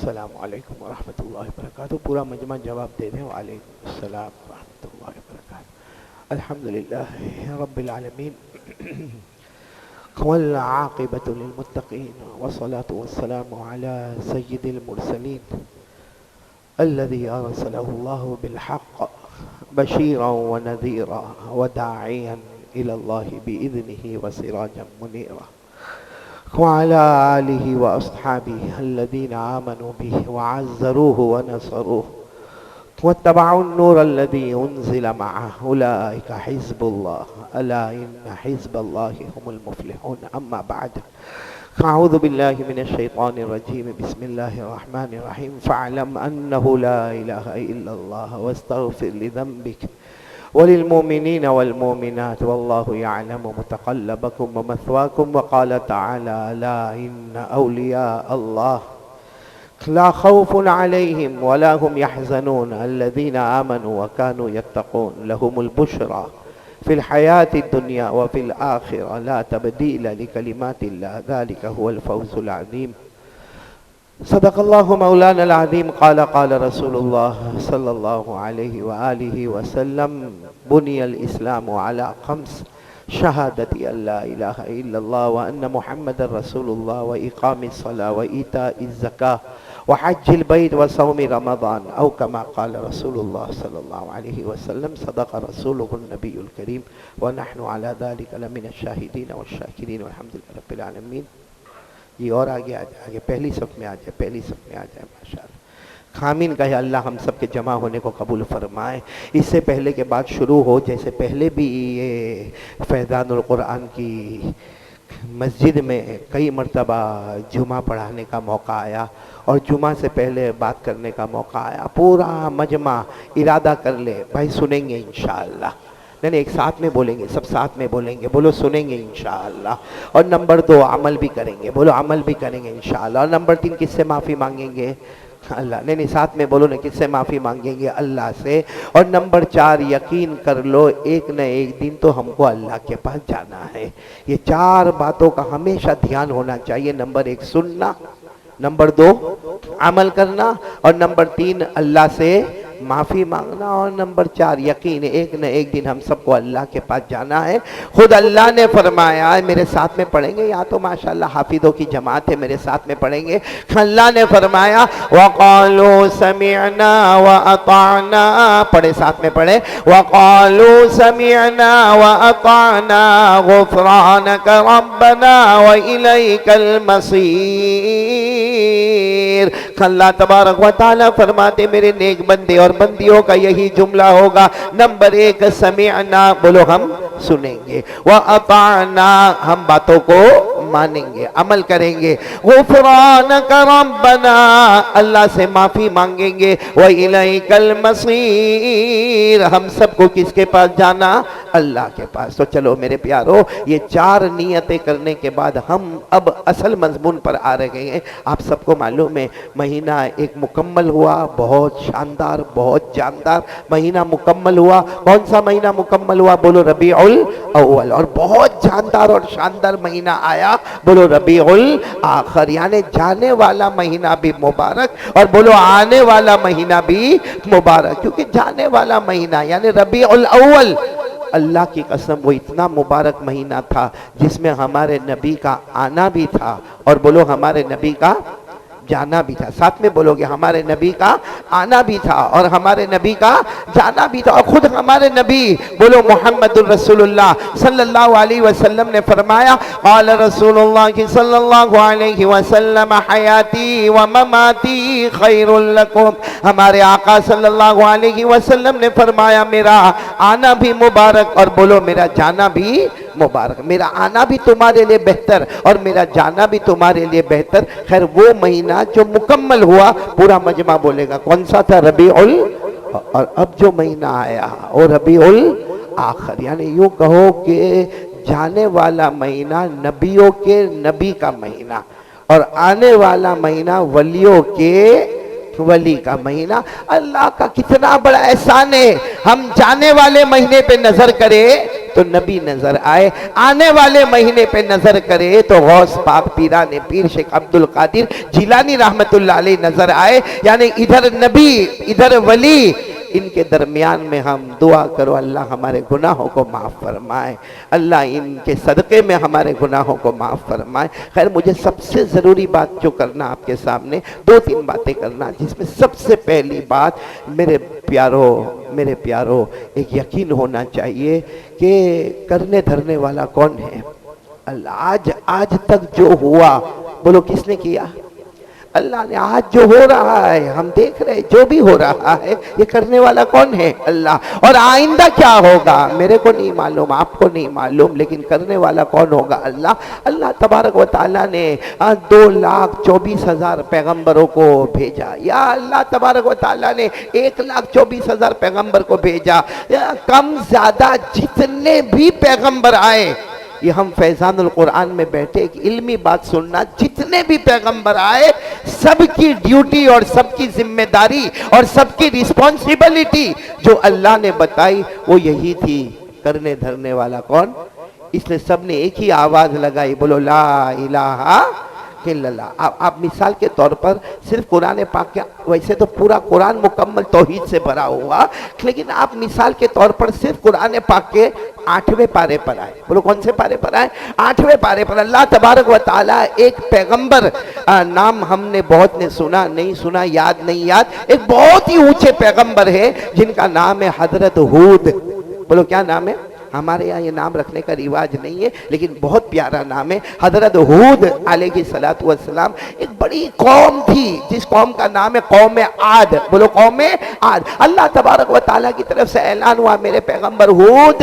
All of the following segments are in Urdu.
السلام علیکم ورحمۃ اللہ وبرکاتہ. پورا مجمع جواب دے دیں. وعلیکم السلام ورحمۃ اللہ وبرکاتہ. الحمدللہ رب العالمین والعاقبۃ للمتقین والصلاة والسلام علی سید المرسلین الذي أرسله الله بالحق بشيرا ونذيرا وداعيا إلى الله بإذنه وسراجا منيرا وعلى آله وأصحابه الذين آمنوا به وعزروه ونصروه واتبعوا النور الذي أنزل معه أولئك حزب الله ألا إن حزب الله هم المفلحون. أما بعد أعوذ بالله من الشيطان الرجيم. بسم الله الرحمن الرحيم. فاعلم أنه لا إله إلا الله واستغفر لذنبك وللمؤمنين والمؤمنات والله يعلم متقلبكم ومثواكم. وقال تعالى لا إن أولياء الله لا خوف عليهم ولا هم يحزنون الذين آمنوا وكانوا يتقون لهم البشرى في الحياة الدنيا وفي الآخرة لا تبديل لكلمات الله ذلك هو الفوز العظيم. صدق الله مولانا العظيم. قال رسول الله صلى الله عليه وآله وسلم بني الإسلام على 5: شهادة أن لا إله إلا الله وأن محمد رسول الله وإقام الصلاة وإيتاء الزكاة وحج البيت وصوم رمضان أو كما قال رسول الله صلى الله عليه وسلم. صدق رسوله النبي الكريم ونحن على ذلك لمن الشاهدين والشاكرين والحمد لله رب العالمين. یہ اور آگے آ جائے, آگے پہلی صف میں آ جائے, پہلی صف میں آ جائے. ماشاءاللہ خامین کہے اللہ ہم سب کے جمع ہونے کو قبول فرمائے. اس سے پہلے کے بعد شروع ہو, جیسے پہلے بھی یہ فیضان القرآن کی مسجد میں کئی مرتبہ جمعہ پڑھانے کا موقع آیا اور جمعہ سے پہلے بات کرنے کا موقع آیا. پورا مجمع ارادہ کر لے بھائی سنیں گے انشاءاللہ. نہیں ایک ساتھ میں بولیں گے, سب ساتھ میں بولیں گے, بولو سنیں گے انشاءاللہ. اور نمبر 2 عمل بھی کریں گے, بولو عمل بھی کریں گے انشاءاللہ. اور نمبر 3 کس سے معافی مانگیں گے؟ اللہ. نہیں ساتھ میں بولو نا, کس سے معافی مانگیں گے؟ اللہ سے. اور نمبر 4 یقین کر لو ایک نہ ایک دن تو ہم کو اللہ کے پاس جانا ہے. یہ 4 باتوں کا ہمیشہ دھیان ہونا چاہیے. نمبر 1 سننا, نمبر 2 عمل کرنا, اور نمبر 3 اللہ سے معافی مانگنا, اور نمبر 4 یقین ایک نہ ایک دن ہم سب کو اللہ کے پاس جانا ہے. خود اللہ نے فرمایا ہے, میرے ساتھ میں پڑھیں گے, یا تو ماشاءاللہ حافظوں کی جماعت ہے, میرے ساتھ میں پڑھیں گے. اللہ نے فرمایا وَقَالُوا سَمِعْنَا وَأَطَعْنَا, پڑھے ساتھ میں پڑھے, وَقَالُوا سَمِعْنَا وَأَطَعْنَا غُفْرَانَكَ رَبَّنَا وَإِلَيْكَ الْمَصِيرُ. اللہ تبارک و تعالیٰ فرماتے میرے نیک بندے اور بندیوں کا یہی جملہ ہوگا. نمبر 1 سمعنا, بولو ہم سنیں گے, وَأَطَعْنَا ہم باتوں کو مانیں گے, عمل کریں گے, غفرانک ربنا اللہ سے معافی مانگیں گے, وَإِلَيْكَ الْمَصِيرُ ہم سب کو کس کے پاس جانا؟ اللہ کے پاس. تو چلو میرے پیارو, یہ 4 نیتیں کرنے کے بعد ہم اب اصل مضمون پر آ رہے ہیں. آپ سب کو معلوم ہے مہینہ ایک مکمل ہوا, بہت شاندار, بہت جاندار مہینہ مکمل ہوا. کون سا مہینہ مکمل ہوا؟ بولو ربیع الاول. اور بہت جاندار اور شاندار مہینہ آیا, بولو ربیع الاخر. یعنی جانے والا مہینہ بھی مبارک اور بولو آنے والا مہینہ بھی مبارک. کیونکہ جانے والا مہینہ یعنی ربیع الاول, اللہ کی قسم وہ اتنا مبارک مہینہ تھا جس میں ہمارے نبی کا آنا بھی تھا اور بولو ہمارے نبی کا جانا بھی تھا. ساتھ میں بولو گے, ہمارے نبی کا آنا بھی تھا اور ہمارے نبی کا جانا بھی تھا. اور خود ہمارے نبی بولو محمد الرسول اللہ صلی اللہ علیہ وسلم نے فرمایا, قال رسول اللہ صلی اللہ علیہ وسلم حیاتی و مماتی خیر لکم. ہمارے آقا صلی اللہ علیہ وسلم نے فرمایا میرا آنا بھی مبارک اور بولو میرا جانا بھی مبارک. میرا آنا بھی تمہارے لیے بہتر اور میرا جانا بھی تمہارے لیے بہتر. خیر وہ مہینہ جو مکمل ہوا, پورا مجمع بولے گا کون سا تھا؟ ربیع اور اب جو مہینہ آیا وہ ربیع الاخر. یعنی یوں کہو کہ جانے والا مہینہ نبیوں کے نبی کا مہینہ اور آنے والا مہینہ ولیوں کے ولی کا مہینہ. اللہ کا کتنا بڑا احسان ہے. ہم جانے والے مہینے پہ نظر کرے تو نبی نظر آئے، آنے والے مہینے پہ نظر کرے تو غوث پاک پیران پیر شیخ عبد القادر جیلانی رحمت اللہ علیہ نظر آئے، یعنی ادھر نبی ادھر ولی، ان کے درمیان میں ہم دعا کرو اللہ ہمارے گناہوں کو معاف فرمائے، اللہ ان کے صدقے میں ہمارے گناہوں کو معاف فرمائے۔ خیر مجھے سب سے ضروری بات جو کرنا آپ کے سامنے، 2-3 باتیں کرنا، جس میں سب سے پہلی بات میرے پیارو ایک یقین ہونا چاہیے کہ کرنے دھرنے والا کون ہے؟ اللہ۔ آج تک جو ہوا بولو کس نے کیا؟ اللہ نے۔ آج جو ہو رہا ہے ہم دیکھ رہے، جو بھی ہو رہا ہے یہ کرنے والا کون ہے؟ اللہ۔ اور آئندہ کیا ہوگا میرے کو نہیں معلوم، آپ کو نہیں معلوم، لیکن کرنے والا کون ہوگا؟ اللہ۔ اللہ تبارک و تعالیٰ نے 2,24,000 پیغمبروں کو بھیجا، یا اللہ تبارک و تعالیٰ نے 1,24,000 پیغمبر کو بھیجا، کم زیادہ جتنے بھی پیغمبر آئے، یہ ہم فیضان القرآن میں بیٹھے ایک علمی بات سننا، جتنے بھی پیغمبر آئے سب کی ڈیوٹی اور سب کی ذمہ داری اور سب کی ریسپانسیبلٹی جو اللہ نے بتائی وہ یہی تھی۔ کرنے دھرنے والا کون؟ اس نے سب نے ایک ہی آواز لگائی، بولو لا الہ الا اللہ۔ آپ مثال کے طور پر صرف قرآن پاک کے، ویسے تو پورا قرآن مکمل توحید سے بھرا ہوا، لیکن آپ مثال کے طور پر صرف قرآن پاک کے 8ویں پارے پر آئے، بولو کون سے پارے پر آئے؟ 8ویں پارے پر اللہ تبارک و تعالیٰ ایک پیغمبر، نام ہم نے بہت نے سنا، نہیں سنا، یاد نہیں یاد، ایک بہت ہی اونچے پیغمبر ہے جن کا نام ہے حضرت ہود۔ بولو کیا نام ہے؟ ہمارے یہاں یہ نام رکھنے کا رواج نہیں ہے لیکن بہت پیارا نام ہے، حضرت ہود علیہ السلام۔ ایک بڑی قوم تھی جس قوم کا نام ہے قوم عاد، بولو قوم عاد۔ اللہ تبارک و تعالیٰ کی طرف سے اعلان ہوا، میرے پیغمبر ہود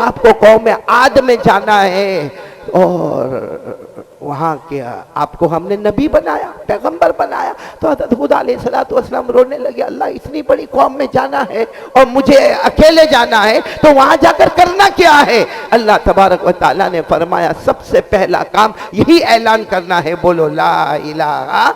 آپ کو قوم عاد میں جانا ہے، اور وہاں کیا آپ کو ہم نے نبی بنایا، پیغمبر بنایا۔ تو حضرت ہود علیہ السلام رونے لگے، اللہ اتنی بڑی قوم میں جانا ہے اور مجھے اکیلے جانا ہے، تو وہاں جا کر کرنا کیا ہے؟ اللہ تبارک و تعالیٰ نے فرمایا سب سے پہلا کام یہی اعلان کرنا ہے، بولو لا الہ،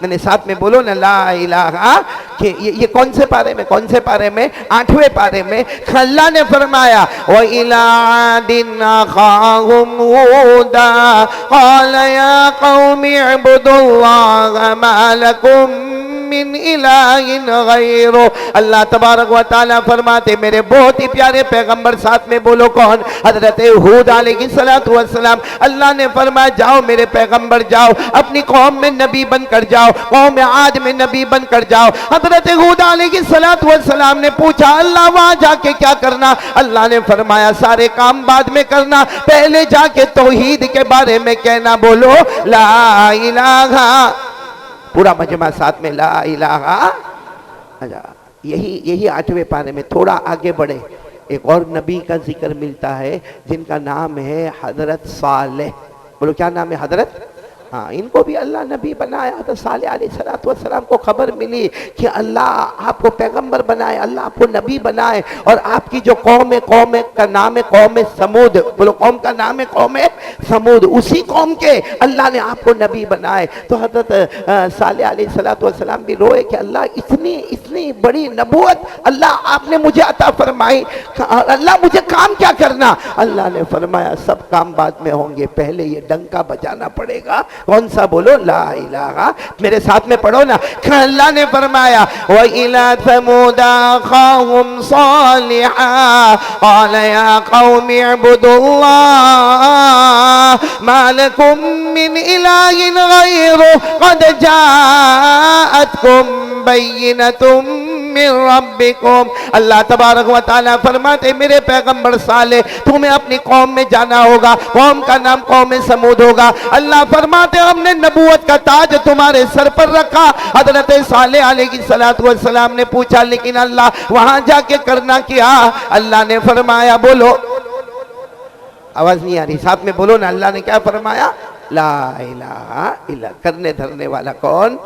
میں نے ساتھ میں بولو نا لا الہ، کہ یہ کون سے پارے میں؟ کون سے پارے میں؟ 8ویں پارے میں۔ اللہ نے فرمایا وَإِلَىٰ عَادٍ أَخَاهُمْ هُودًا قَالَ يَا قَوْمِ اعْبُدُوا اللَّهَ مَا لَكُم من الہ غیرہ۔ اللہ تبارک و تعالیٰ فرماتے میرے بہت ہی پیارے پیغمبر، ساتھ میں بولو کون؟ حضرت ہود علیہ السلام۔ اللہ نے فرمایا جاؤ میرے پیغمبر، جاؤ اپنی قوم میں نبی بن کر جاؤ، قوم عاد میں نبی بن کر جاؤ۔ حضرت ہود علیہ السلام نے پوچھا اللہ وہاں جا کے کیا کرنا؟ اللہ نے فرمایا سارے کام بعد میں کرنا، پہلے جا کے توحید کے بارے میں کہنا، بولو لا الہ۔ پورا مجمع ساتھ میں لا الہ۔ یہی 8ویں پارے میں تھوڑا آگے بڑھے ایک اور نبی کا ذکر ملتا ہے جن کا نام ہے حضرت صالح۔ بولو کیا نام ہے؟ حضرت، ہاں ان کو بھی اللہ نبی بنایا۔ حضرت صالح علیہ السلام کو خبر ملی کہ اللہ آپ کو پیغمبر بنائے، اللہ آپ کو نبی بنائے، اور آپ کی جو قوم کا نام ہے قوم سمود، بولو قوم کا نام ہے قوم سمود، اسی قوم کے اللہ نے آپ کو نبی بنائے۔ تو حضرت صالح علیہ السلام بھی روئے کہ اللہ اتنی بڑی نبوت اللہ آپ نے مجھے عطا فرمائی، اللہ مجھے کام کیا کرنا؟ اللہ نے فرمایا سب کام بعد میں ہوں گے، پہلے یہ ڈنکا بجانا پڑے گا۔ کون سا؟ بولو لا الہ۔ میرے ساتھ میں پڑھو نا۔ اللہ نے فرمایا وَإِلَىٰ ثَمُودَ أَخَاهُمْ صَالِحًا قَالَ يَا قَوْمِ اعْبُدُوا اللَّهَ مَا لَكُم مِّنْ إِلَٰهٍ غَيْرُهُ قَدْ جَاءَتْكُم بَيِّنَةٌ من ربکم۔ اللہ تبارک و تعالیٰ فرماتے میرے پیغمبر صالح تمہیں اپنی قوم میں جانا ہوگا، قوم کا نام قوم سمود ہوگا۔ اللہ فرماتے ہم نے نبوت کا تاج تمہارے سر پر رکھا۔ حضرت صالح علیہ السلام نے پوچھا لیکن اللہ وہاں جا کے کرنا کیا؟ اللہ نے فرمایا، بولو آواز نہیں آ رہی، ساتھ میں بولو نا، اللہ نے کیا فرمایا؟ لا الہ الا۔ کرنے دھرنے والا کون؟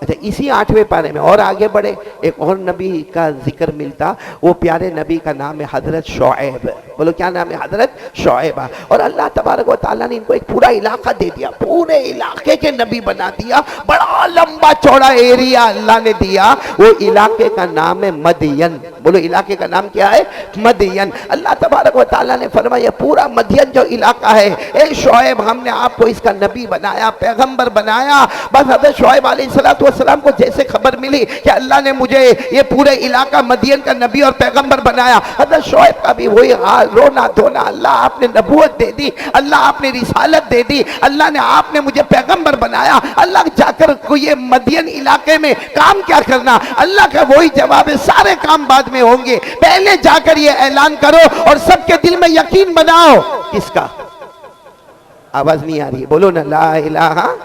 اچھا اسی 8ویں پارے میں اور آگے بڑھے ایک اور نبی کا ذکر ملتا، وہ پیارے نبی کا نام ہے حضرت شعیب۔ بولو کیا نام ہے؟ حضرت شعیب۔ اور اللہ تبارک و تعالیٰ نے ان کو ایک پورا علاقہ دے دیا، پورے علاقے کے نبی بنا دیا، بڑا لمبا چوڑا ایریا اللہ نے دیا۔ وہ علاقے کا نام ہے مدین۔ بولو علاقے کا نام کیا ہے؟ مدین۔ اللہ تبارک و تعالیٰ نے فرمایا پورا مدین جو علاقہ ہے، اے شعیب ہم نے آپ کو اس کا نبی بنایا، پیغمبر بنایا۔ بس حضرت شعیب علیہ السلام کو جیسے خبر ملی کہ اللہ نے مجھے یہ پورے علاقہ مدین کا نبی اور پیغمبر بنایا، حضرت شعیب کا بھی وہی حال، رونا دھونا، اللہ آپ نے نبوت دے دی، اللہ آپ نے رسالت دے دی، اللہ نے آپ نے مجھے پیغمبر بنایا، اللہ جا کر یہ مدین علاقے میں کام کیا کرنا؟ اللہ کا وہی جواب ہے سارے کام بعد میں ہوں گے، پہلے جا کر یہ اعلان کرو اور سب کے دل میں یقین بناؤ۔ کس کا؟ آواز نہیں آ رہی ہے، بولو نا لا الہ۔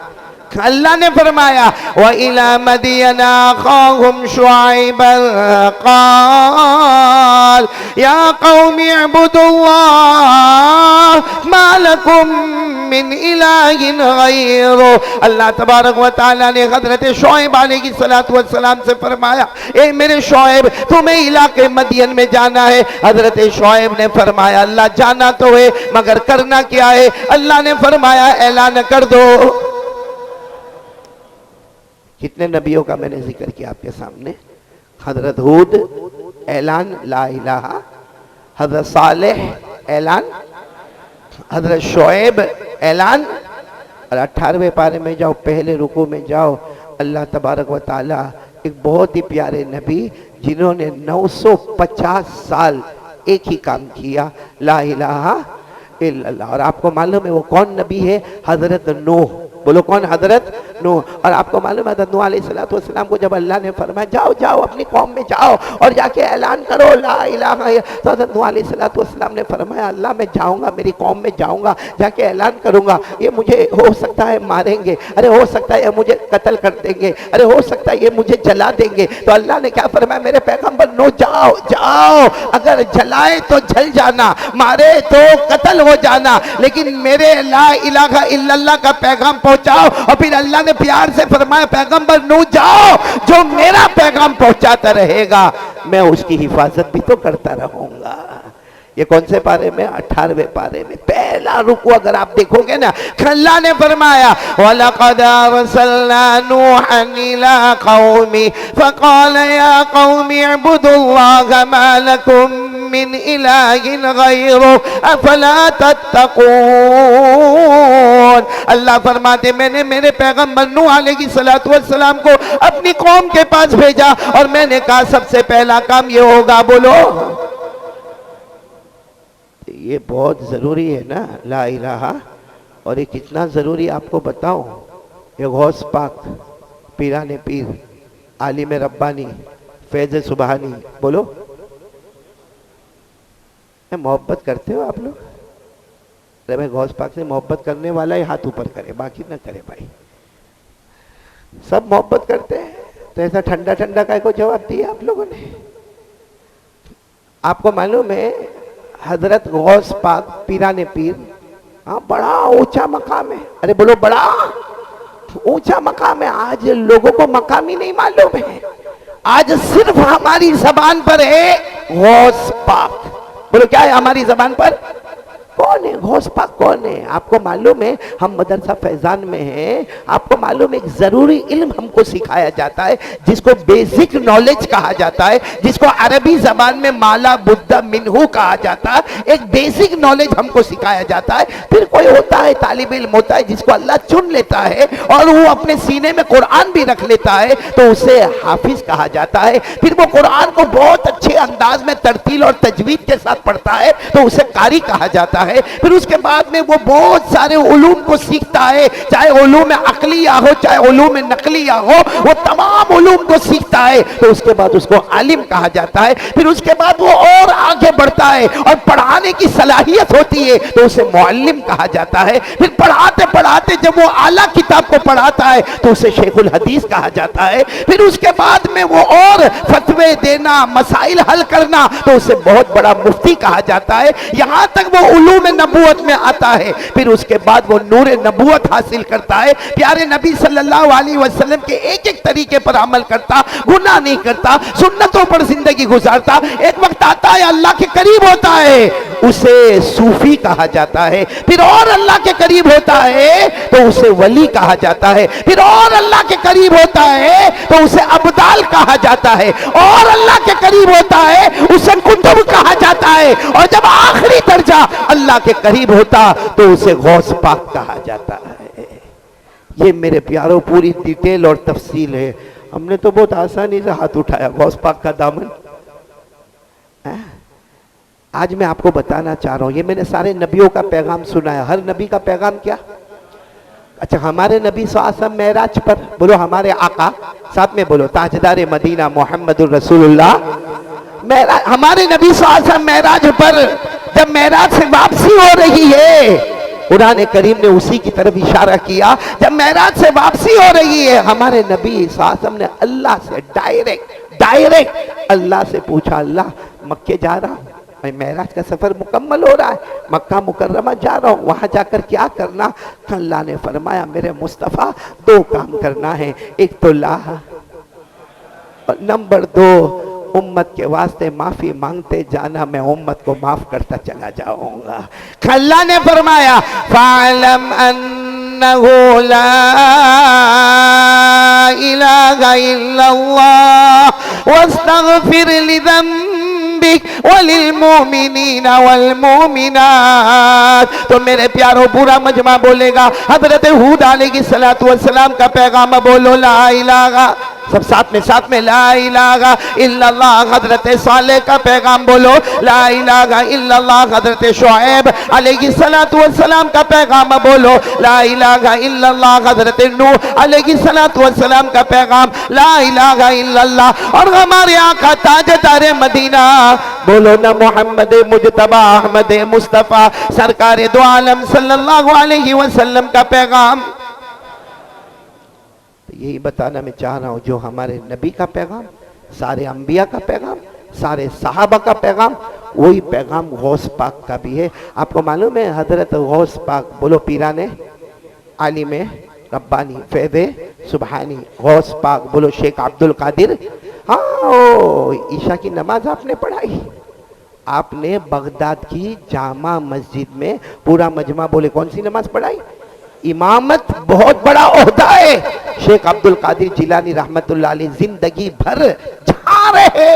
اللہ نے فرمایا وَإِلَى مَدْيَنَ أَخَاهُمْ شُعَيْبًا قَالَ يَا قَوْمِ اعْبُدُوا اللَّهَ مَا لَكُمْ مِنْ إِلَٰهٍ غَيْرُهُ۔ اللہ تبارک و تعالیٰ نے حضرت شعیب علیہ السلام سے فرمایا اے میرے شعیب تمہیں علاقے مدین میں جانا ہے۔ حضرت شعیب نے فرمایا اللہ جانا تو ہے مگر کرنا کیا ہے؟ اللہ نے فرمایا اعلان کر دو۔ کتنے نبیوں کا میں نے ذکر کیا آپ کے سامنے؟ حضرت ہود اعلان لا الہ، حضرت صالح اعلان، حضرت شعیب اعلان۔ اور 18ویں پارے میں جاؤ، پہلے رکوع میں جاؤ، اللہ تبارک و تعالی ایک بہت ہی پیارے نبی جنہوں نے 950 سال ایک ہی کام کیا، لا الہ الا اللہ۔ اور آپ کو معلوم ہے وہ کون نبی ہے؟ حضرت نوح۔ بولو کون؟ حضرت نوح۔ اور آپ کو معلوم ہے حضرت نوح علیہ السلام کو جب اللہ نے فرمایا جاؤ جاؤ اپنی قوم میں جاؤ اور جا کے اعلان کرو لا الہ الا اللہ، تو حضرت نوح علیہ السلام نے فرمایا اللہ میں جاؤں گا، میری قوم میں جاؤں گا، جا کے اعلان کروں گا، یہ مجھے ہو سکتا ہے ماریں گے، ارے ہو سکتا ہے یہ مجھے قتل کر دیں گے، ارے ہو سکتا ہے یہ مجھے جلا دیں گے۔ تو اللہ نے کیا فرمایا میرے پیغمبر نوح جاؤ جاؤ، اگر جلائے تو جل جانا، مارے تو قتل ہو جانا، لیکن میرے لا الہ الا اللہ کا پیغام پہنچاؤ۔ اور پھر اللہ نے پیار سے فرمایا پیغمبر نوح جاؤ، جو میرا پیغام پہنچاتا رہے گا میں اس کی حفاظت بھی تو کرتا رہوں گا۔ یہ کون سے پارے میں؟ 18ویں پارے میں پہلا رکوع اگر آپ دیکھو گے نا، اللہ نے فرمایا وَلَقَدْ أَرْسَلْنَا نُوحًا إِلَىٰ قَوْمِهِ فَقَالَ يَا قَوْمِ اعْبُدُوا اللَّهَ مَا لَكُمْ مِنْ إِلَٰهٍ غَيْرُهُ أَفَلَا تَتَّقُونَ۔ اللہ فرماتے میں نے میرے پیغمبر نوح علیہ السلام کو اپنی قوم کے پاس بھیجا اور میں نے کہا سب سے پہلا کام یہ ہوگا، بولو یہ بہت ضروری ہے نا لا الہ۔ اور یہ کتنا ضروری آپ کو بتاؤں، یہ غوث پاک، پیران پیر، عالم ربانی، فیض سبحانی، بولو محبت کرتے ہو آپ لوگ؟ ارے میں غوث پاک سے محبت کرنے والا ہی ہاتھ اوپر کرے، باقی نہ کرے بھائی۔ سب محبت کرتے ہیں تو ایسا ٹھنڈا ٹھنڈا کا کو جواب دیا آپ لوگوں نے؟ آپ کو معلوم ہے حضرت غوث پاک پیران پیر بڑا اونچا مقام ہے، ارے بولو بڑا اونچا مقام ہے۔ آج لوگوں کو مقام ہی نہیں معلوم ہے، آج صرف ہماری زبان پر ہے غوث پاک۔ بولو کیا ہے ہماری زبان پر؟ کون ہے غوث پاک؟ کون ہے؟ آپ کو معلوم ہے ہم مدرسہ فیضان میں ہیں، آپ کو معلوم ہے ایک ضروری علم ہم کو سکھایا جاتا ہے جس کو بیسک نالج کہا جاتا ہے، جس کو عربی زبان میں مالا بدہ منہو کہا جاتا ہے۔ ایک بیسک نالج ہم کو سکھایا جاتا ہے۔ پھر کوئی ہوتا ہے طالب علم ہوتا ہے جس کو اللہ چن لیتا ہے اور وہ اپنے سینے میں قرآن بھی رکھ لیتا ہے تو اسے حافظ کہا جاتا ہے۔ پھر وہ قرآن کو بہت اچھے انداز میں ترتیل اور تجوید کے ساتھ پڑھتا ہے تو اسے قاری کہا جاتا ہے۔ پھر اس کے بعد میں وہ بہت سارے علوم کو سیکھتا ہے، چاہے علوم عقلیہ ہو چاہے علوم نقلیہ ہو، وہ تمام علوم کو سیکھتا ہے تو اس کے بعد اس کو عالم کہا جاتا ہے۔ پھر اس کے بعد وہ اور آگے بڑھتا ہے اور پڑھانے کی صلاحیت ہوتی ہے تو اسے معلم کہا جاتا ہے۔ پھر پڑھاتے پڑھاتے جب وہ اعلیٰ کتاب کو پڑھاتا ہے تو اسے شیخ الحدیث کہا جاتا ہے۔ پھر اس کے بعد میں وہ اور فتوے دینا، مسائل حل کرنا تو اسے بہت بڑا مفتی کہا جاتا ہے، یہاں تک وہ علوم نبوت میں آتا ہے۔ پھر اس کے بعد وہ نور نبوت حاصل کرتا ہے، پیارے نبی صلی اللہ علیہ وسلم کے ایک ایک طریقے پر عمل کرتا، گناہ نہیں کرتا، سنتوں پر زندگی گزارتا۔ ایک وقت آتا ہے اللہ کے قریب ہوتا ہے، اسے صوفی کہا جاتا ہے۔ پھر اور اللہ کے قریب ہوتا ہے تو تو اسے ولی کہا جاتا ہے، پھر اور اللہ کے قریب ہوتا ہے تو اسے ابدال کہا جاتا ہے، اور اللہ کے قریب ہوتا ہے اسے قطب کہا جاتا ہے، اور جب آخری درجہ اللہ کے قریب ہوتا تو اسے غوث پاک کہا جاتا ہے۔ یہ میرے پیاروں پوری ڈیٹیل اور تفصیل ہے۔ ہم نے تو بہت آسانی سے ہاتھ اٹھایا غوث پاک کا دامن۔ آج میں آپ کو بتانا چاہ رہا ہوں، یہ میں نے سارے نبیوں کا پیغام سنا ہے۔ ہر نبی کا پیغام کیا؟ اچھا، ہمارے نبی صلی اللہ علیہ وسلم معراج پر، بولو ہمارے آقا، ساتھ میں بولو تاجدار مدینہ محمد الرسول اللہ، ہمارے نبی صلی اللہ علیہ وسلم معراج پر جب معراج سے واپسی ہو رہی ہے، قرآن کریم نے اسی کی طرف اشارہ کیا، جب معراج سے واپسی ہو رہی ہے ہمارے نبی صلی اللہ علیہ وسلم نے اللہ سے ڈائریکٹ اللہ سے پوچھا، اللہ مکے جا رہا ہوں، میں معراج کا سفر مکمل ہو رہا ہے، مکہ مکرمہ جا رہا ہوں، وہاں جا کر کیا کرنا؟ اللہ نے فرمایا میرے مصطفیٰ دو کام کرنا ہے، ایک تو لا، اور نمبر دو امت کے واسطے معافی مانگتے جانا، میں امت کو معاف کرتا چلا جاؤں گا۔ اللہ نے فرمایا فَعْلَمْ أَنَّهُ لَا إِلَهَ إِلَّا اللَّهُ وَاسْتَغْفِرْ لِذَنبِكَ وَلِلْمُؤْمِنِينَ وَالْمُؤْمِنَاتِ۔ تو میرے پیاروں پورا مجمع بولے گا، حضرت ہود علیہ السلام کا پیغام بولو، لا الہ، سب ساتھ میں لا الہ الا اللہ۔ حضرت صالح کا پیغام بولو، لا الہ الا اللہ۔ حضرت شعیب علیہ السلام کا پیغام بولو، لا الہ الا اللہ۔ حضرت نوح علیہ السلام کا پیغام، لا الہ الا اللہ۔ اور ہمارے آقا تاجدار مدینہ بولو نا، محمد مجتبی احمد مصطفیٰ سرکار دو عالم صلی اللہ علیہ وسلم کا پیغام۔ یہی بتانا میں چاہ رہا ہوں، جو ہمارے نبی کا پیغام، سارے انبیاء کا پیغام، سارے صحابہ کا پیغام، وہی پیغام غوث پاک کا بھی ہے۔ آپ کو معلوم ہے حضرت غوث پاک، بولو پیرانے عالم ربانی فیض سبحانی غوث پاک، بولو شیخ عبدالقادر، ہاں عشاء کی نماز آپ نے پڑھائی، آپ نے بغداد کی جامع مسجد میں، پورا مجمع بولے کون سی نماز پڑھائی؟ امامت بہت بڑا عہدہ ہے۔ شیخ عبدالقادر جیلانی رحمت اللہ علیہ زندگی بھر جہاں رہے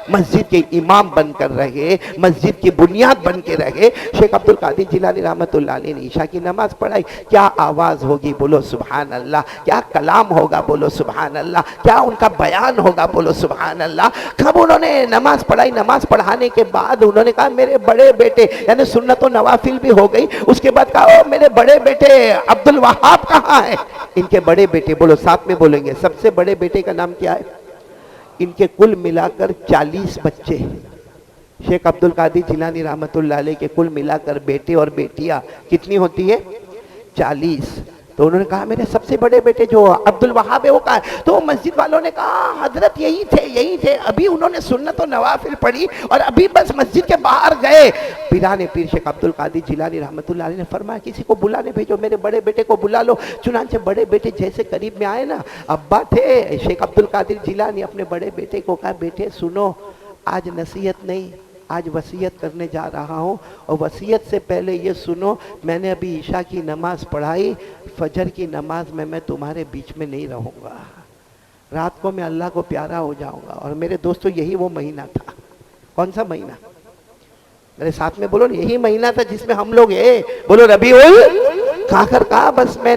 مسجد کے امام بن کر رہے، مسجد کی بنیاد بن کے رہے۔ شیخ عبدالقادر جیلانی رحمت اللہ علیہ نے عشاء کی نماز پڑھائی، کیا آواز ہوگی بولو سبحان اللہ، کیا کلام ہوگا بولو سبحان اللہ، کیا ان کا بیان ہوگا بولو سبحان اللہ۔ کب انہوں نے نماز پڑھائی، نماز پڑھانے کے بعد انہوں نے کہا میرے بڑے بیٹے، یعنی سنت و نوافل بھی ہو گئی، اس کے بعد کہا میرے بڑے بیٹے عبدالوہاب کہاں ہے؟ ان کے بڑے بیٹے، بولو ساتھ میں بولیں گے، سب سے بڑے بیٹے کا نام کیا ہے؟ ان کے کل ملا کر 40 بچے، شیخ عبدالقادر جیلانی رحمت اللہ علیہ کے کل ملا کر بیٹے اور بیٹیاں کتنی ہوتی ہے؟ 40۔ تو انہوں نے کہا میرے سب سے بڑے بیٹے جو عبدالوہاب ہے وہ کہا ہے؟ تو مسجد والوں نے کہا حضرت یہی تھے، ابھی انہوں نے سنت و نوافل پڑھی اور ابھی بس مسجد کے باہر گئے۔ پیرانے پیر شیخ عبدالقادر جیلانی رحمت اللہ علیہ نے فرمایا کسی کو بلانے بھیجو، میرے بڑے بیٹے کو بلا لو۔ چنانچہ بڑے بیٹے جیسے قریب میں آئے نا، ابا تھے شیخ عبدالقادر جیلانی، اپنے بڑے بیٹے کو کہا بیٹے سنو، آج نصیحت نہیں، آج وصیت کرنے جا رہا ہوں، اور وصیت سے پہلے یہ سنو، میں نے ابھی عشاء کی نماز پڑھائی، فجر کی نماز میں تمہارے بیچ میں نہیں رہوں گا، رات کو میں اللہ کو پیارا ہو جاؤں گا۔ اور میرے دوستو یہی وہ مہینہ تھا، کون سا مہینہ؟ میرے ساتھ میں بولو، یہی مہینہ تھا جس میں ہم لوگ بولو ربیع کہا کر کہا بس میں